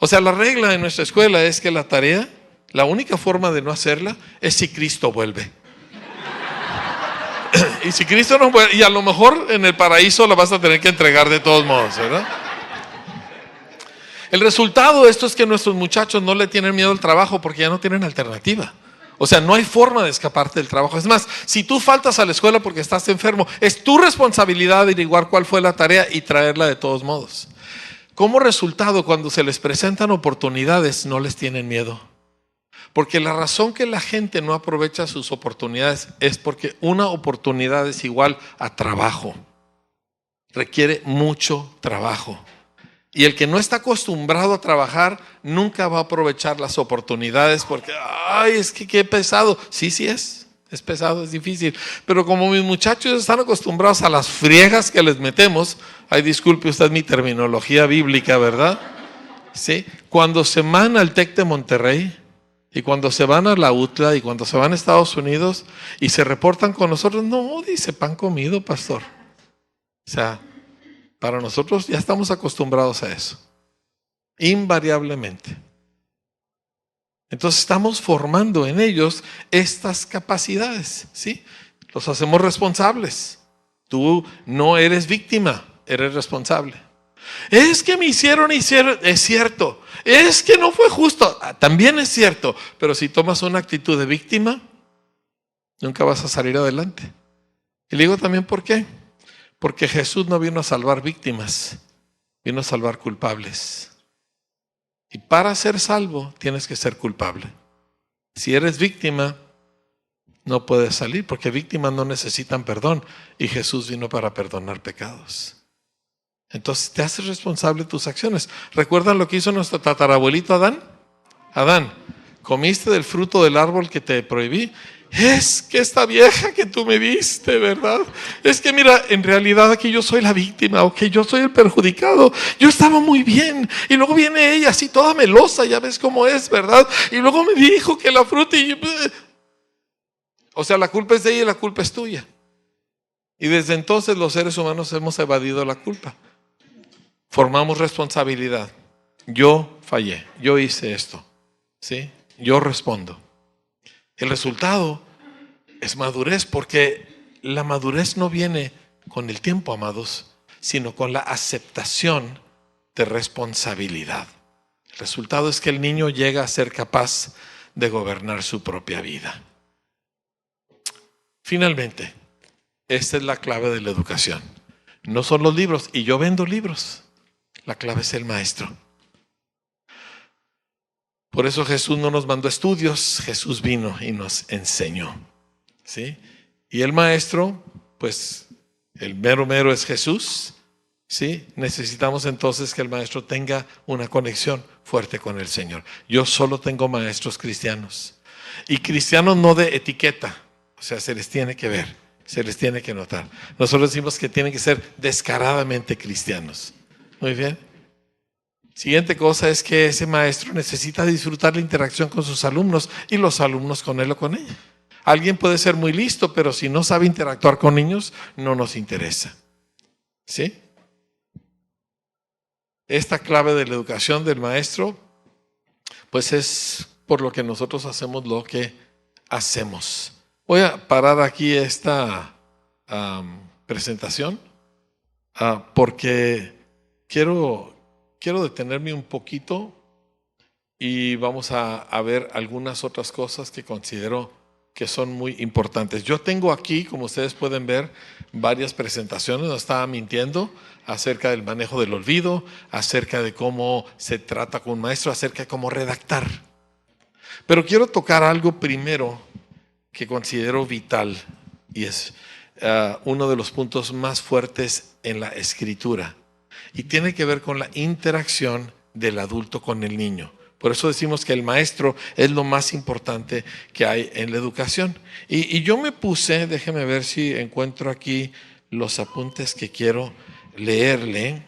O sea, la regla en nuestra escuela es que la tarea, la única forma de no hacerla es si Cristo vuelve. Y si Cristo no vuelve, y a lo mejor en el paraíso la vas a tener que entregar de todos modos, ¿verdad? El resultado de esto es que nuestros muchachos no le tienen miedo al trabajo porque ya no tienen alternativa. O sea, no hay forma de escaparte del trabajo. Es más, si tú faltas a la escuela porque estás enfermo, es tu responsabilidad averiguar cuál fue la tarea y traerla de todos modos. Como resultado, cuando se les presentan oportunidades, no les tienen miedo. Porque la razón que la gente no aprovecha sus oportunidades es porque una oportunidad es igual a trabajo. Requiere mucho trabajo. Y el que no está acostumbrado a trabajar nunca va a aprovechar las oportunidades porque, ay, es que qué pesado. Sí es pesado, es difícil. Pero como mis muchachos están acostumbrados a las friegas que les metemos, ay, disculpe usted mi terminología bíblica, ¿verdad? Sí. Cuando se van al TEC de Monterrey y cuando se van a la UTLA y cuando se van a Estados Unidos y se reportan con nosotros, no, dice pan comido, pastor. O sea, para nosotros ya estamos acostumbrados a eso, invariablemente. Entonces estamos formando en ellos estas capacidades, ¿sí? Los hacemos responsables. Tú no eres víctima, eres responsable. Es que me hicieron, es cierto. Es que no fue justo, también es cierto. Pero si tomas una actitud de víctima, nunca vas a salir adelante. Y le digo también por qué. Porque Jesús no vino a salvar víctimas, vino a salvar culpables. Y para ser salvo tienes que ser culpable. Si eres víctima, no puedes salir, porque víctimas no necesitan perdón. Y Jesús vino para perdonar pecados. Entonces te haces responsable de tus acciones. ¿Recuerdan lo que hizo nuestro tatarabuelito Adán? Adán, ¿comiste del fruto del árbol que te prohibí? Es que esta vieja que tú me viste, ¿verdad? Es que mira, en realidad aquí yo soy la víctima, ok, yo soy el perjudicado. Yo estaba muy bien y luego viene ella así toda melosa, ya ves cómo es, ¿verdad? Y luego me dijo que la fruta y... O sea, la culpa es de ella y la culpa es tuya. Y desde entonces los seres humanos hemos evadido la culpa. Formamos responsabilidad. Yo fallé, yo hice esto, ¿sí? Yo respondo. El resultado es madurez, porque la madurez no viene con el tiempo, amados, sino con la aceptación de responsabilidad. El resultado es que el niño llega a ser capaz de gobernar su propia vida. Finalmente, esta es la clave de la educación. No son los libros, y yo vendo libros. La clave es el maestro. Por eso Jesús no nos mandó estudios, Jesús vino y nos enseñó, ¿sí? Y el maestro, pues el mero es Jesús, ¿sí? Necesitamos entonces que el maestro tenga una conexión fuerte con el Señor. Yo solo tengo maestros cristianos. Y cristianos no de etiqueta, o sea, se les tiene que ver, se les tiene que notar. Nosotros decimos que tienen que ser descaradamente cristianos. Muy bien. Siguiente cosa es que ese maestro necesita disfrutar la interacción con sus alumnos y los alumnos con él o con ella. Alguien puede ser muy listo, pero si no sabe interactuar con niños, no nos interesa. ¿Sí? Esta clave de la educación del maestro, pues es por lo que nosotros hacemos lo que hacemos. Voy a parar aquí esta presentación porque quiero detenerme un poquito y vamos a ver algunas otras cosas que considero que son muy importantes. Yo tengo aquí, como ustedes pueden ver, varias presentaciones, no estaba mintiendo, acerca del manejo del olvido, acerca de cómo se trata con un maestro, acerca de cómo redactar. Pero quiero tocar algo primero que considero vital y es uno de los puntos más fuertes en la escritura. Y tiene que ver con la interacción del adulto con el niño. Por eso decimos que el maestro es lo más importante que hay en la educación. Y yo me puse, déjeme ver si encuentro aquí los apuntes que quiero leerle.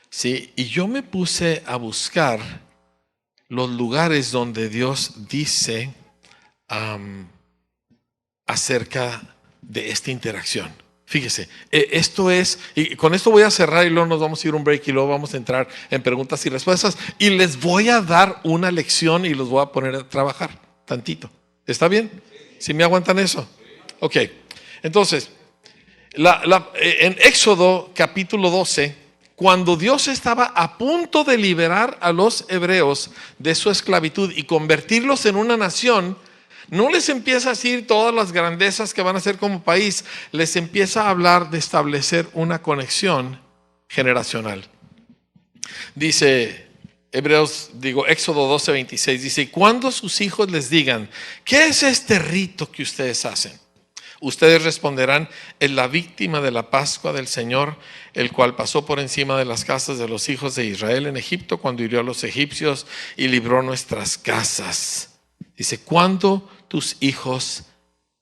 Sí, y yo me puse a buscar los lugares donde Dios dice acerca de esta interacción. Fíjese, esto es, y con esto voy a cerrar y luego nos vamos a ir a un break y luego vamos a entrar en preguntas y respuestas y les voy a dar una lección y los voy a poner a trabajar tantito. ¿Está bien? ¿Sí me aguantan eso? Ok, entonces, en Éxodo capítulo 12, cuando Dios estaba a punto de liberar a los hebreos de su esclavitud y convertirlos en una nación, no les empieza a decir todas las grandezas que van a hacer como país, les empieza a hablar de establecer una conexión generacional. Dice Éxodo 12:26, dice: cuando sus hijos les digan, ¿qué es este rito que ustedes hacen? Ustedes responderán: es la víctima de la Pascua del Señor, el cual pasó por encima de las casas de los hijos de Israel en Egipto cuando hirió a los egipcios y libró nuestras casas. Dice: cuando tus hijos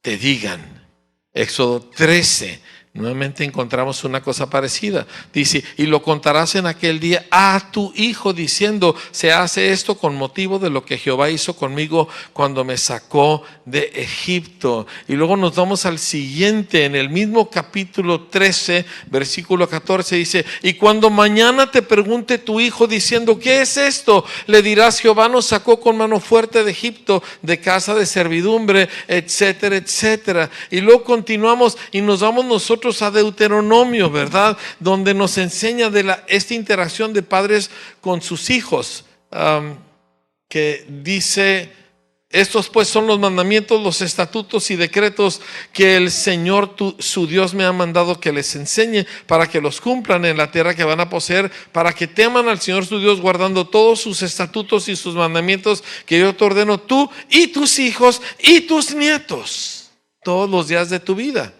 te digan. Éxodo 13, nuevamente encontramos una cosa parecida. Dice: y lo contarás en aquel día a tu hijo diciendo: se hace esto con motivo de lo que Jehová hizo conmigo cuando me sacó de Egipto. Y luego nos vamos al siguiente, en el mismo capítulo 13, versículo 14, dice: y cuando mañana te pregunte tu hijo diciendo: ¿qué es esto? Le dirás: Jehová nos sacó con mano fuerte de Egipto, de casa de servidumbre, etcétera, etcétera. Y luego continuamos y nos vamos nosotros a Deuteronomio, ¿verdad? Donde nos enseña de esta interacción de padres con sus hijos, que dice: estos pues son los mandamientos, los estatutos y decretos que el Señor su Dios me ha mandado que les enseñe, para que los cumplan en la tierra que van a poseer, para que teman al Señor su Dios, guardando todos sus estatutos y sus mandamientos que yo te ordeno, tú y tus hijos y tus nietos, todos los días de tu vida,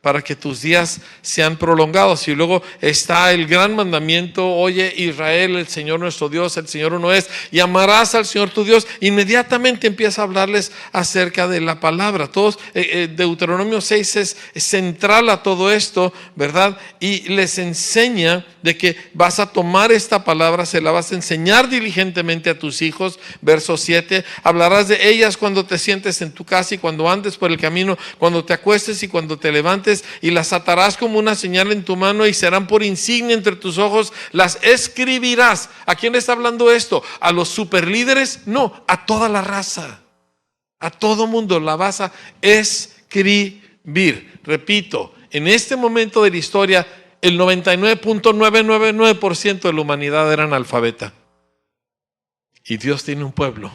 para que tus días sean prolongados. Y luego está el gran mandamiento: oye Israel, el Señor nuestro Dios, el Señor uno es, y amarás al Señor tu Dios. Inmediatamente empieza a hablarles acerca de la palabra. Deuteronomio 6 es central a todo esto, ¿verdad? Y les enseña de que vas a tomar esta palabra, se la vas a enseñar diligentemente a tus hijos. Verso 7: hablarás de ellas cuando te sientes en tu casa y cuando andes por el camino, cuando te acuestes y cuando te levantes, y las atarás como una señal en tu mano y serán por insignia entre tus ojos, las escribirás. ¿A quién le está hablando esto? ¿A los superlíderes? No, a toda la raza, a todo mundo la vas a escribir. Repito, en este momento de la historia, el 99.999% de la humanidad era analfabeta, y Dios tiene un pueblo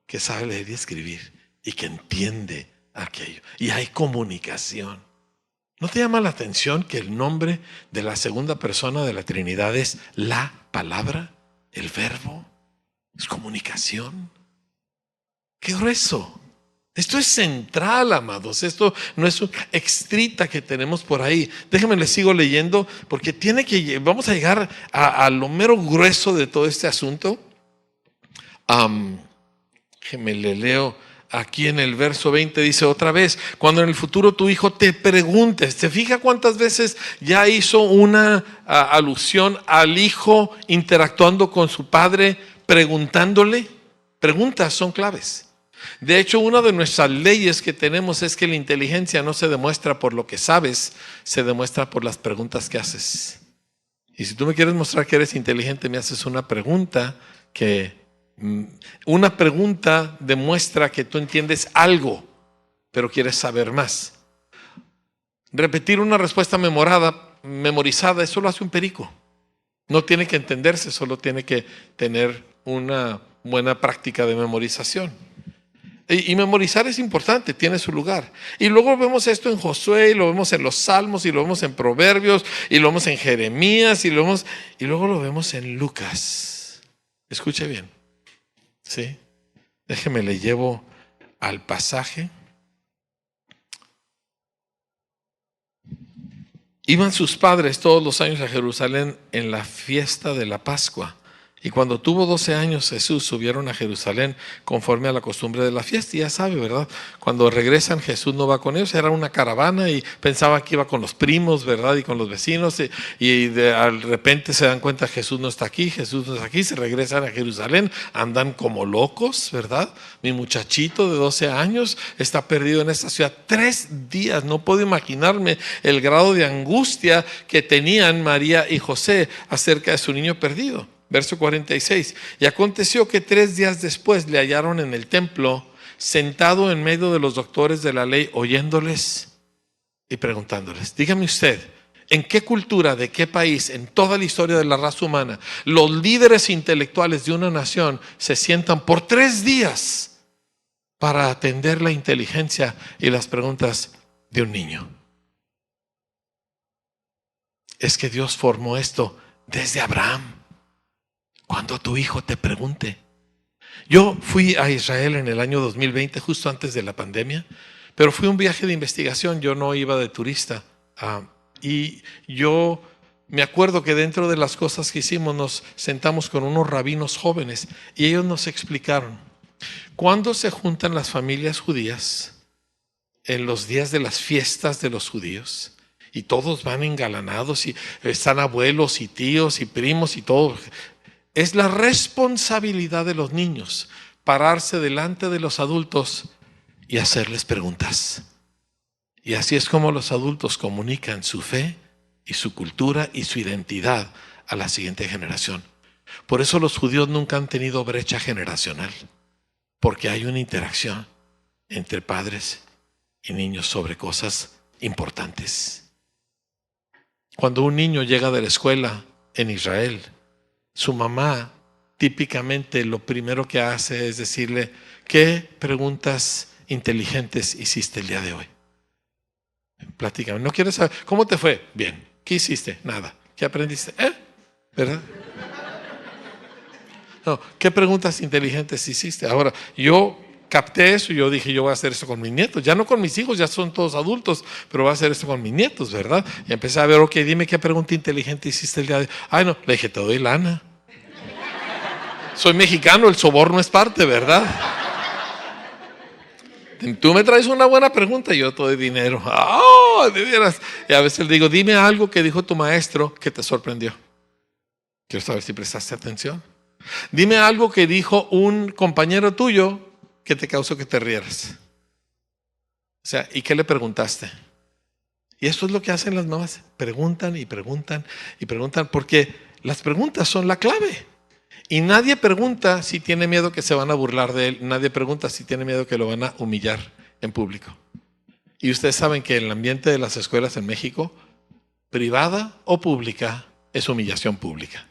que sabe leer y escribir y que entiende aquello, y hay comunicación. ¿No te llama la atención que el nombre de la segunda persona de la Trinidad es la palabra, el verbo? Es comunicación. ¡Qué grueso! Esto es central, amados. Esto no es una extrita que tenemos por ahí. Déjenme, les sigo leyendo, porque vamos a llegar a lo mero grueso de todo este asunto. Déjenme, le leo. Aquí en el verso 20 dice otra vez: cuando en el futuro tu hijo te pregunte. ¿Se fija cuántas veces ya hizo una alusión al hijo interactuando con su padre, preguntándole? Preguntas son claves. De hecho, una de nuestras leyes que tenemos es que la inteligencia no se demuestra por lo que sabes, se demuestra por las preguntas que haces. Y si tú me quieres mostrar que eres inteligente, me haces una pregunta Una pregunta demuestra que tú entiendes algo, pero quieres saber más. Repetir una respuesta memorizada, eso lo hace un perico. No tiene que entenderse, solo tiene que tener una buena práctica de memorización. Y memorizar es importante, tiene su lugar. Y luego vemos esto en Josué, y lo vemos en los Salmos, y lo vemos en Proverbios, y lo vemos en Jeremías, y luego lo vemos en Lucas. Escuche bien. Sí, déjeme, le llevo al pasaje. Iban sus padres todos los años a Jerusalén en la fiesta de la Pascua Y cuando tuvo 12 años, Jesús subieron a Jerusalén conforme a la costumbre de la fiesta. Y ya sabe, ¿verdad? Cuando regresan, Jesús no va con ellos. Era una caravana y pensaba que iba con los primos, ¿verdad? Y con los vecinos. Al repente se dan cuenta, Jesús no está aquí, Jesús no está aquí. Se regresan a Jerusalén, andan como locos, ¿verdad? Mi muchachito de 12 años está perdido en esta ciudad 3 días. No puedo imaginarme el grado de angustia que tenían María y José acerca de su niño perdido. Verso 46. Y aconteció que 3 días después le hallaron en el templo, sentado en medio de los doctores de la ley, oyéndoles y preguntándoles. Dígame usted, ¿en qué cultura, de qué país, en toda la historia de la raza humana, los líderes intelectuales de una nación se sientan por 3 días para atender la inteligencia y las preguntas de un niño? Es que Dios formó esto desde Abraham. Cuando tu hijo te pregunte. Yo fui a Israel en el año 2020, justo antes de la pandemia, pero fui un viaje de investigación, yo no iba de turista. Y yo me acuerdo que dentro de las cosas que hicimos nos sentamos con unos rabinos jóvenes y ellos nos explicaron, cuando se juntan las familias judías en los días de las fiestas de los judíos, y todos van engalanados y están abuelos y tíos y primos y todo. Es la responsabilidad de los niños pararse delante de los adultos y hacerles preguntas. Y así es como los adultos comunican su fe y su cultura y su identidad a la siguiente generación. Por eso los judíos nunca han tenido brecha generacional, porque hay una interacción entre padres y niños sobre cosas importantes. Cuando un niño llega de la escuela en Israel, su mamá típicamente lo primero que hace es decirle, ¿qué preguntas inteligentes hiciste el día de hoy? Platícame, ¿no quieres saber? ¿Cómo te fue? Bien. ¿Qué hiciste? Nada. ¿Qué aprendiste? ¿Verdad? No, ¿qué preguntas inteligentes hiciste? Ahora, yo capté eso y yo dije, yo voy a hacer eso con mis nietos. Ya no con mis hijos, ya son todos adultos, pero voy a hacer eso con mis nietos, ¿verdad? Y empecé a ver, ok, dime qué pregunta inteligente hiciste el día de hoy. Ay, no, le dije, te doy lana. Soy mexicano, el soborno es parte, ¿verdad? Tú me traes una buena pregunta y yo te doy dinero. ¡Oh, de veras! Y a veces le digo, dime algo que dijo tu maestro que te sorprendió. Quiero saber si prestaste atención. Dime algo que dijo un compañero tuyo que te causó que te rieras. O sea, ¿y qué le preguntaste? Y eso es lo que hacen las mamás. Preguntan y preguntan y preguntan, porque las preguntas son la clave. Y nadie pregunta si tiene miedo que se van a burlar de él. Nadie pregunta si tiene miedo que lo van a humillar en público. Y ustedes saben que el ambiente de las escuelas en México, privada o pública, es humillación pública.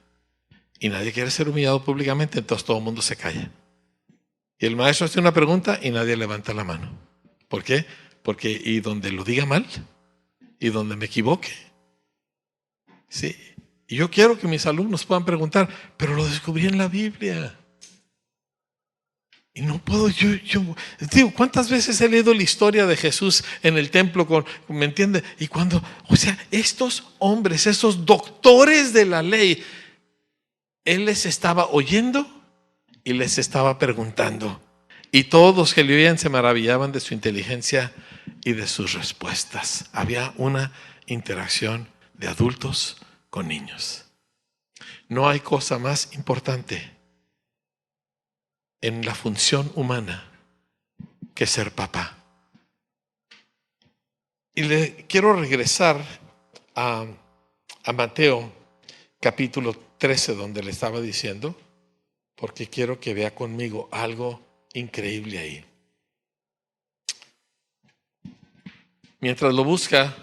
Y nadie quiere ser humillado públicamente, entonces todo el mundo se calla. Y el maestro hace una pregunta y nadie levanta la mano. ¿Por qué? Porque y donde lo diga mal, y donde me equivoque. Sí. Y yo quiero que mis alumnos puedan preguntar, pero lo descubrí en la Biblia. Y no puedo, yo digo, ¿cuántas veces he leído la historia de Jesús en el templo ¿me entiende? Y cuando, o sea, estos hombres, esos doctores de la ley, él les estaba oyendo y les estaba preguntando. Y todos los que le oían se maravillaban de su inteligencia y de sus respuestas. Había una interacción de adultos con niños. No hay cosa más importante en la función humana que ser papá. Y le quiero regresar a Mateo capítulo 13, donde le estaba diciendo, porque quiero que vea conmigo algo increíble ahí. Mientras lo busca,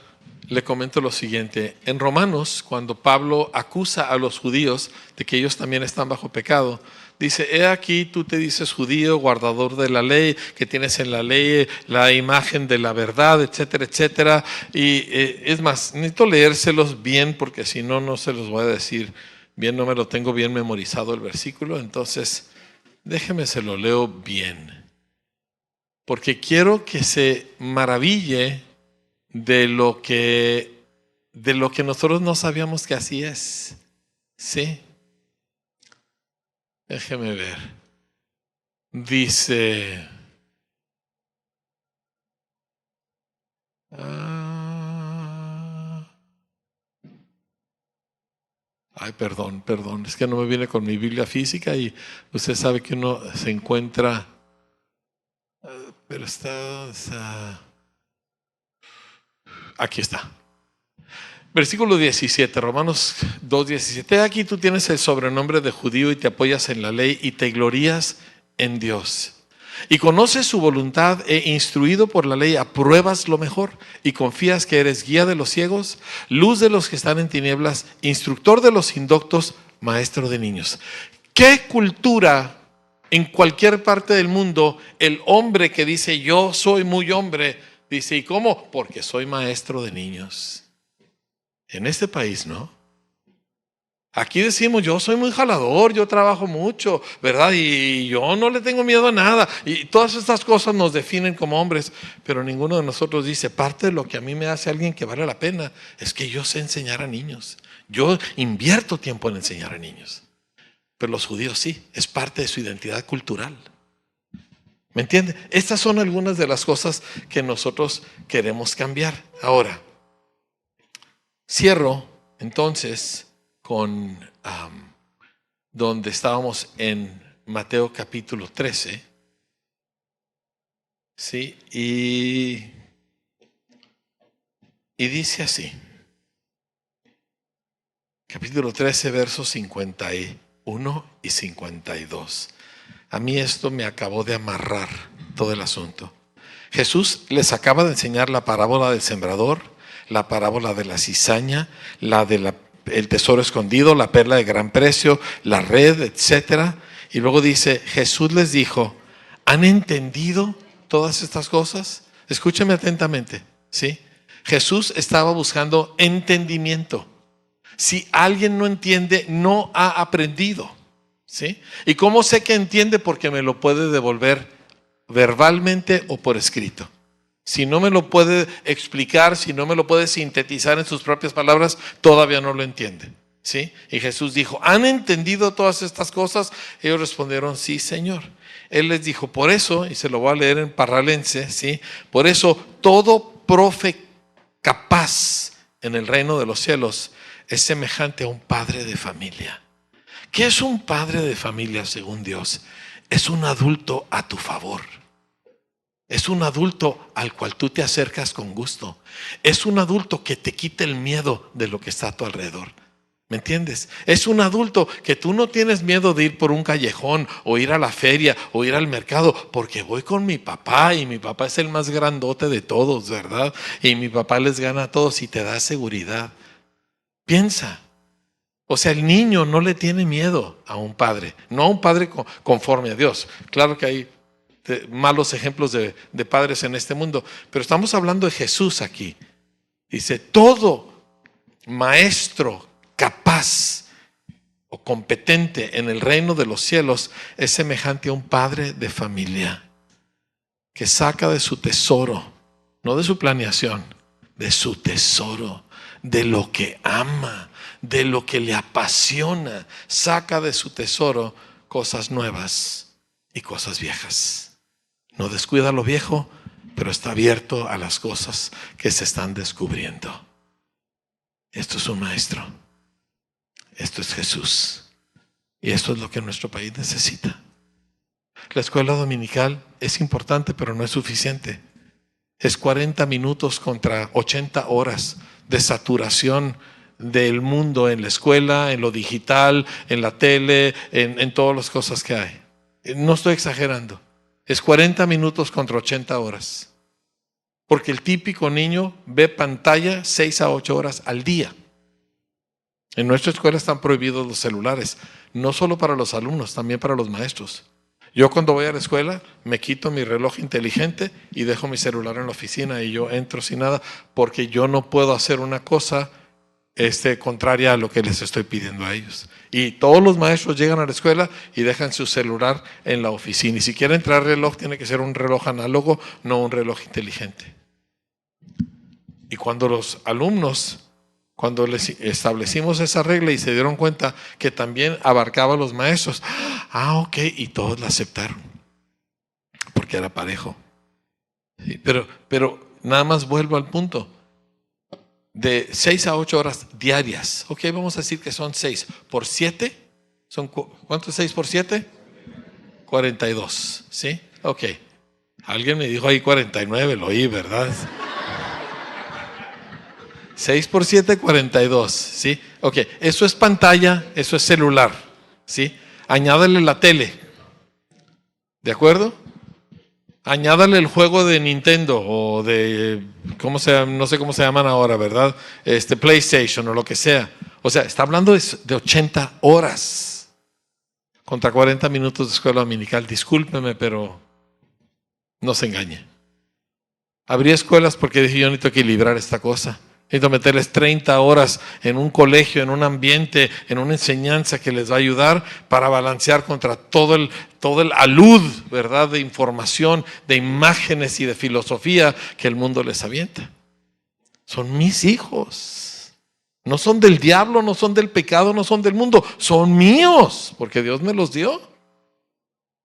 le comento lo siguiente. En Romanos, cuando Pablo acusa a los judíos de que ellos también están bajo pecado, dice, he aquí tú te dices judío, guardador de la ley, que tienes en la ley la imagen de la verdad, etcétera, etcétera. Y es más, necesito leérselos bien porque si no, no se los voy a decir bien, no me lo tengo bien memorizado el versículo. Entonces, déjeme se lo leo bien. Porque quiero que se maraville de lo que nosotros no sabíamos que así es. Sí. Déjeme ver. Dice... Ay, perdón, es que no me viene con mi Biblia física y usted sabe que uno se encuentra, pero aquí está. Versículo 17, Romanos 2:17. Aquí tú tienes el sobrenombre de judío y te apoyas en la ley y te glorías en Dios. Y conoces su voluntad e instruido por la ley apruebas lo mejor y confías que eres guía de los ciegos, luz de los que están en tinieblas, instructor de los indoctos, maestro de niños. ¿Qué cultura en cualquier parte del mundo el hombre que dice yo soy muy hombre dice, ¿y cómo? Porque soy maestro de niños. En este país, ¿no? Aquí decimos, yo soy muy jalador, yo trabajo mucho, ¿verdad? Y yo no le tengo miedo a nada. Y todas estas cosas nos definen como hombres, pero ninguno de nosotros dice, parte de lo que a mí me hace alguien que vale la pena es que yo sé enseñar a niños. Yo invierto tiempo en enseñar a niños. Pero los judíos sí, es parte de su identidad cultural. ¿Me entiende? Estas son algunas de las cosas que nosotros queremos cambiar. Ahora, cierro entonces con donde estábamos en Mateo capítulo 13, ¿sí? Y dice así, capítulo 13, versos 51 y 52. A mí esto me acabó de amarrar todo el asunto. Jesús les acaba de enseñar la parábola del sembrador, la parábola de la cizaña, la de el tesoro escondido, la perla de gran precio, la red, etcétera. Y luego dice, Jesús les dijo, ¿han entendido todas estas cosas? Escúchame atentamente, ¿sí? Jesús estaba buscando entendimiento. Si alguien no entiende, no ha aprendido, ¿sí? ¿Y cómo sé que entiende? Porque me lo puede devolver verbalmente o por escrito. Si no me lo puede explicar, si no me lo puede sintetizar en sus propias palabras, todavía no lo entiende, ¿sí? Y Jesús dijo, ¿han entendido todas estas cosas? Ellos respondieron, sí, Señor. Él les dijo, por eso, y se lo voy a leer en parralense, ¿sí? Por eso, todo profe capaz en el reino de los cielos es semejante a un padre de familia. ¿Qué es un padre de familia según Dios? Es un adulto a tu favor. Es un adulto al cual tú te acercas con gusto. Es un adulto que te quita el miedo de lo que está a tu alrededor. ¿Me entiendes? Es un adulto que tú no tienes miedo de ir por un callejón o ir a la feria o ir al mercado, porque voy con mi papá y mi papá es el más grandote de todos, ¿verdad? Y mi papá les gana a todos y te da seguridad. Piensa. O sea, el niño no le tiene miedo a un padre, no a un padre conforme a Dios. Claro que hay malos ejemplos de padres en este mundo, pero estamos hablando de Jesús aquí. Dice, todo maestro capaz o competente en el reino de los cielos es semejante a un padre de familia que saca de su tesoro, no de su planeación, de su tesoro, de lo que ama, de lo que le apasiona, saca de su tesoro cosas nuevas y cosas viejas. No descuida lo viejo, pero está abierto a las cosas que se están descubriendo. Esto es un maestro. Esto es Jesús. Y esto es lo que nuestro país necesita. La escuela dominical es importante, pero no es suficiente. Es 40 minutos contra 80 horas de saturación del mundo en la escuela, en lo digital, en la tele, en todas las cosas que hay. No estoy exagerando. Es 40 minutos contra 80 horas. Porque el típico niño ve pantalla 6 a 8 horas al día. En nuestra escuela están prohibidos los celulares, no solo para los alumnos, también para los maestros. Yo cuando voy a la escuela me quito mi reloj inteligente y dejo mi celular en la oficina y yo entro sin nada porque yo no puedo hacer una cosa contraria a lo que les estoy pidiendo a ellos. Y todos los maestros llegan a la escuela y dejan su celular en la oficina. Y si quieren traer reloj, tiene que ser un reloj análogo, no un reloj inteligente. Y cuando los alumnos Cuando les establecimos esa regla y se dieron cuenta que también abarcaba a los maestros, ok, y todos la aceptaron, porque era parejo. Sí, pero nada más vuelvo al punto, de 6 a 8 horas diarias, ok, vamos a decir que son 6 por 7, ¿cuánto es 6 por 7? 42, ¿sí? Ok, alguien me dijo ahí 49, lo oí, ¿verdad? 6 por 7, 42, ¿sí? Ok, eso es pantalla, eso es celular, ¿sí? Añádale la tele, ¿de acuerdo? Añádale el juego de Nintendo o de, no sé cómo se llaman ahora, ¿verdad? PlayStation o lo que sea. O sea, está hablando de 80 horas contra 40 minutos de escuela dominical. Discúlpeme, pero no se engañe. Habría escuelas porque dije, yo necesito equilibrar esta cosa. Necesito meterles 30 horas en un colegio, en un ambiente, en una enseñanza que les va a ayudar para balancear contra todo el alud, ¿verdad?, de información, de imágenes y de filosofía que el mundo les avienta. Son mis hijos. No son del diablo, no son del pecado, no son del mundo. Son míos, porque Dios me los dio.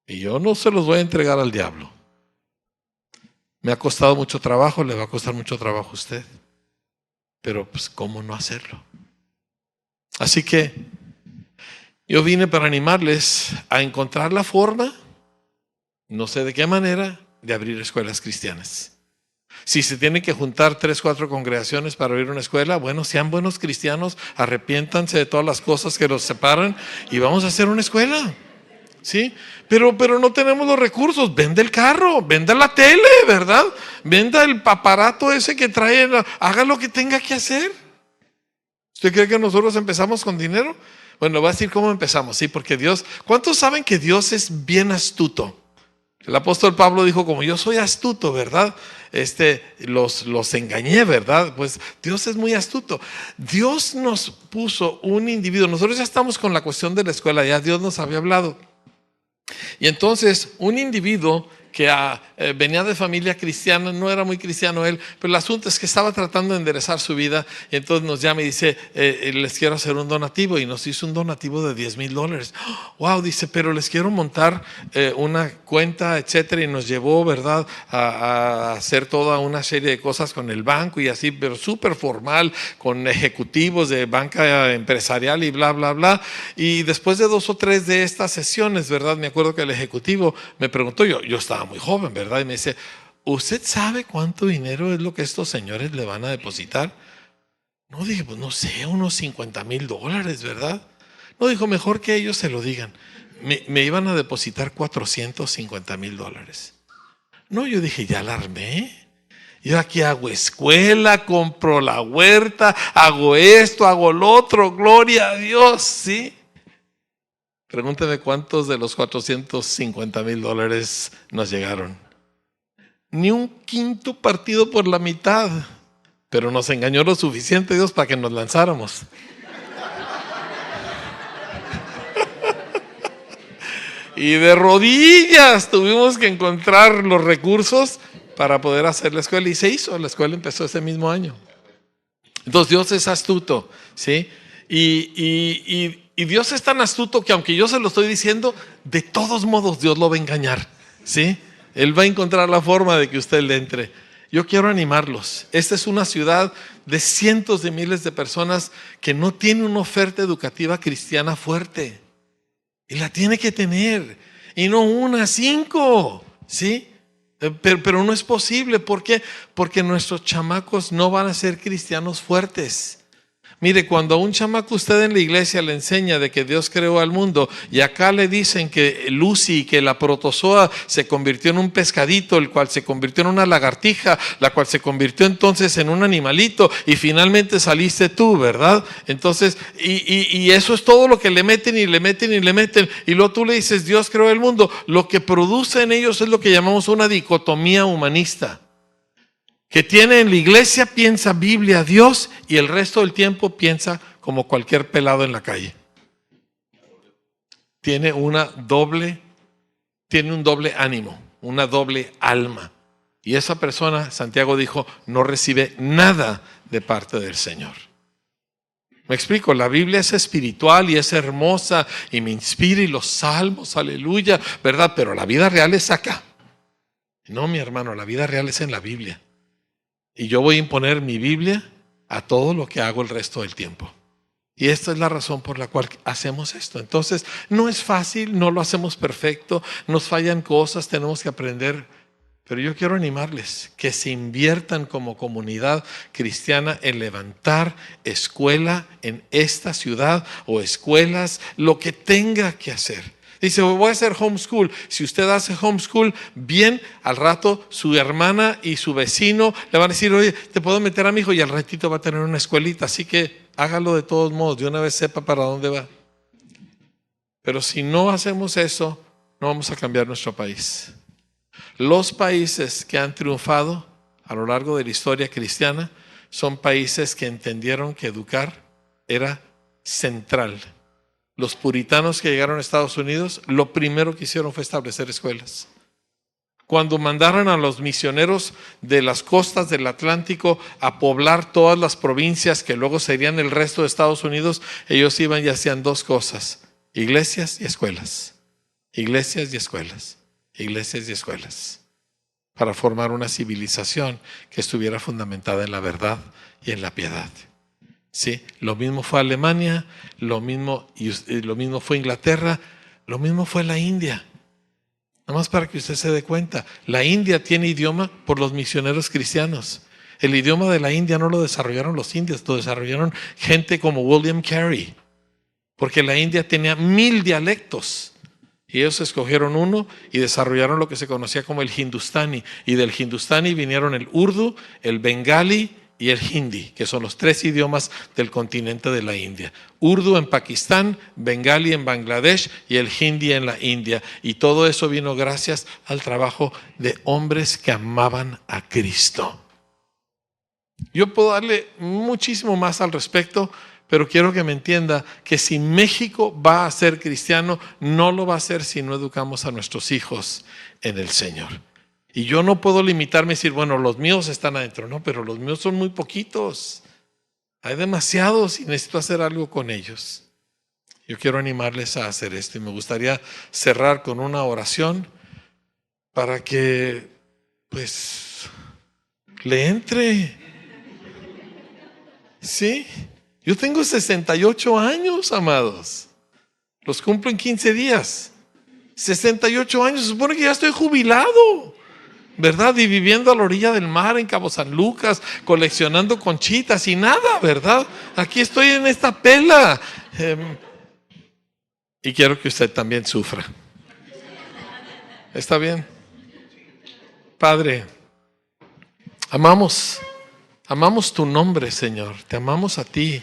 Y yo no se los voy a entregar al diablo. Me ha costado mucho trabajo, le va a costar mucho trabajo a usted. Pero pues, ¿cómo no hacerlo? Así que yo vine para animarles a encontrar la forma, no sé de qué manera, de abrir escuelas cristianas. Si se tienen que juntar 3, 4 congregaciones para abrir una escuela, bueno, sean buenos cristianos, arrepiéntanse de todas las cosas que los separan y vamos a hacer una escuela. ¿Sí? Pero no tenemos los recursos. Vende el carro, venda la tele, ¿verdad? Venda el aparato ese que trae, haga lo que tenga que hacer. ¿Usted cree que nosotros empezamos con dinero? Bueno, voy a decir cómo empezamos, sí, porque Dios, ¿cuántos saben que Dios es bien astuto? El apóstol Pablo dijo, como yo soy astuto, ¿verdad? Los engañé, ¿verdad? Pues Dios es muy astuto. Dios nos puso un individuo. Nosotros ya estamos con la cuestión de la escuela, ya Dios nos había hablado. Y entonces un individuo que venía de familia cristiana, no era muy cristiano él, pero el asunto es que estaba tratando de enderezar su vida, y entonces nos llama y dice, les quiero hacer un donativo, y nos hizo un donativo de $10,000. Wow, dice, pero les quiero montar una cuenta, etcétera, y nos llevó, ¿verdad?, a hacer toda una serie de cosas con el banco y así, pero súper formal, con ejecutivos de banca empresarial y bla, bla, bla. Y después de 2 o 3 de estas sesiones, ¿verdad?, me acuerdo que el ejecutivo me preguntó, yo estaba muy joven, ¿verdad? Y me dice, ¿usted sabe cuánto dinero es lo que estos señores le van a depositar? No, dije, pues no sé, unos $50,000, ¿verdad? No, dijo, mejor que ellos se lo digan. Me iban a depositar $450,000. No, yo dije, ya la armé. Yo aquí hago escuela, compro la huerta, hago esto, hago lo otro, gloria a Dios, ¿sí? Pregúnteme cuántos de los $450,000 nos llegaron. Ni un quinto partido por la mitad, pero nos engañó lo suficiente Dios para que nos lanzáramos. Y de rodillas tuvimos que encontrar los recursos para poder hacer la escuela, y se hizo. La escuela empezó ese mismo año. Entonces Dios es astuto, ¿sí? Y Dios es tan astuto que aunque yo se lo estoy diciendo, de todos modos Dios lo va a engañar, ¿sí? Él va a encontrar la forma de que usted le entre. Yo quiero animarlos. Esta es una ciudad de cientos de miles de personas que no tiene una oferta educativa cristiana fuerte. Y la tiene que tener. Y no 1, 5, ¿sí? Pero no es posible. ¿Por qué? Porque nuestros chamacos no van a ser cristianos fuertes. Mire, cuando a un chamaco usted en la iglesia le enseña de que Dios creó al mundo, y acá le dicen que Lucy, que la protozoa se convirtió en un pescadito, el cual se convirtió en una lagartija, la cual se convirtió entonces en un animalito, y finalmente saliste tú, ¿verdad? Entonces, y eso es todo lo que le meten y le meten y le meten, y luego tú le dices, Dios creó el mundo. Lo que produce en ellos es lo que llamamos una dicotomía humanista. Que tiene en la iglesia, piensa Biblia, Dios, y el resto del tiempo piensa como cualquier pelado en la calle. Tiene un doble ánimo, una doble alma. Y esa persona, Santiago dijo, no recibe nada de parte del Señor. Me explico, la Biblia es espiritual y es hermosa y me inspira y los salmos, aleluya, ¿verdad? Pero la vida real es acá. No, mi hermano, la vida real es en la Biblia. Y yo voy a imponer mi Biblia a todo lo que hago el resto del tiempo. Y esta es la razón por la cual hacemos esto. Entonces, no es fácil, no lo hacemos perfecto, nos fallan cosas, tenemos que aprender. Pero yo quiero animarles que se inviertan como comunidad cristiana en levantar escuela en esta ciudad o escuelas, lo que tenga que hacer. Dice, voy a hacer homeschool. Si usted hace homeschool, bien, al rato su hermana y su vecino le van a decir, oye, te puedo meter a mi hijo, y al ratito va a tener una escuelita. Así que hágalo de todos modos, de una vez sepa para dónde va. Pero si no hacemos eso, no vamos a cambiar nuestro país. Los países que han triunfado a lo largo de la historia cristiana son países que entendieron que educar era central. Los puritanos que llegaron a Estados Unidos, lo primero que hicieron fue establecer escuelas. Cuando mandaron a los misioneros de las costas del Atlántico a poblar todas las provincias que luego serían el resto de Estados Unidos, ellos iban y hacían dos cosas: iglesias y escuelas. Iglesias y escuelas. Iglesias y escuelas. Para formar una civilización que estuviera fundamentada en la verdad y en la piedad. Sí, lo mismo fue Alemania, lo mismo fue Inglaterra, lo mismo fue la India. Nada más para que usted se dé cuenta, la India tiene idioma por los misioneros cristianos. El idioma de la India no lo desarrollaron los indios, lo desarrollaron gente como William Carey, porque la India tenía 1000 dialectos. Y ellos escogieron uno y desarrollaron lo que se conocía como el hindustani. Y del hindustani vinieron el urdu, el bengali y el hindi, que son los 3 idiomas del continente de la India. Urdu en Pakistán, bengali en Bangladesh y el hindi en la India. Y todo eso vino gracias al trabajo de hombres que amaban a Cristo. Yo puedo darle muchísimo más al respecto, pero quiero que me entienda que si México va a ser cristiano, no lo va a hacer si no educamos a nuestros hijos en el Señor. Y yo no puedo limitarme a decir, bueno, los míos están adentro. No, pero los míos son muy poquitos. Hay demasiados y necesito hacer algo con ellos. Yo quiero animarles a hacer esto y me gustaría cerrar con una oración para que, pues, le entre. ¿Sí? Yo tengo 68 años, amados. Los cumplo en 15 días. 68 años, se supone que ya estoy jubilado, ¿verdad? Y viviendo a la orilla del mar en Cabo San Lucas, coleccionando conchitas y nada, ¿verdad? Aquí estoy en esta pela. Y quiero que usted también sufra. ¿Está bien? Padre, amamos tu nombre, Señor. Te amamos a ti.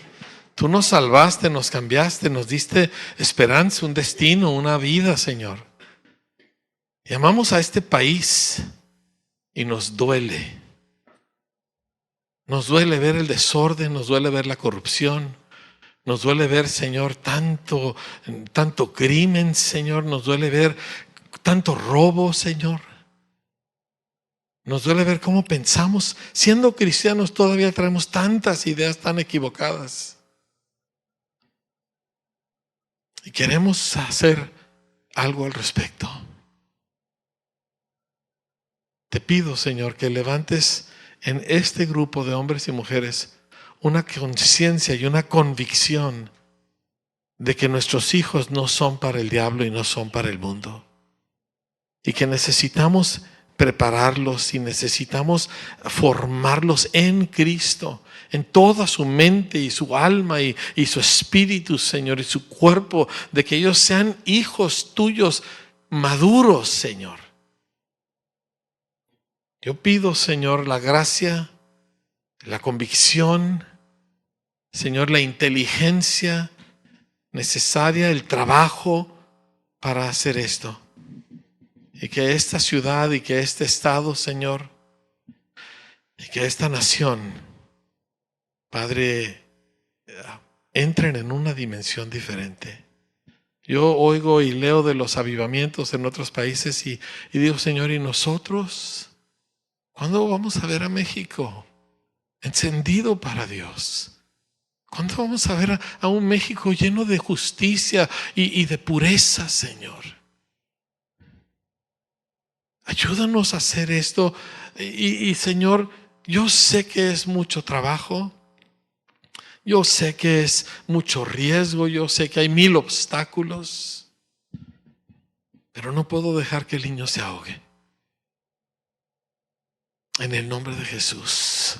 Tú nos salvaste, nos cambiaste, nos diste esperanza, un destino, una vida, Señor. Y amamos a este país y nos duele. Nos duele ver el desorden, nos duele ver la corrupción, nos duele ver, Señor, tanto crimen, Señor, nos duele ver tanto robo, Señor. Nos duele ver cómo pensamos. Siendo cristianos todavía traemos tantas ideas tan equivocadas. Y queremos hacer algo al respecto. Te pido, Señor, que levantes en este grupo de hombres y mujeres una conciencia y una convicción de que nuestros hijos no son para el diablo y no son para el mundo. Y que necesitamos prepararlos y necesitamos formarlos en Cristo, en toda su mente y su alma y su espíritu, Señor, y su cuerpo, de que ellos sean hijos tuyos maduros, Señor. Yo pido, Señor, la gracia, la convicción, Señor, la inteligencia necesaria, el trabajo para hacer esto. Y que esta ciudad y que este estado, Señor, y que esta nación, Padre, entren en una dimensión diferente. Yo oigo y leo de los avivamientos en otros países y digo, Señor, ¿y nosotros? ¿Cuándo vamos a ver a México encendido para Dios? ¿Cuándo vamos a ver a un México lleno de justicia y de pureza, Señor? Ayúdanos a hacer esto. Señor, yo sé que es mucho trabajo. Yo sé que es mucho riesgo. Yo sé que hay 1000 obstáculos. Pero no puedo dejar que el niño se ahogue. En el nombre de Jesús.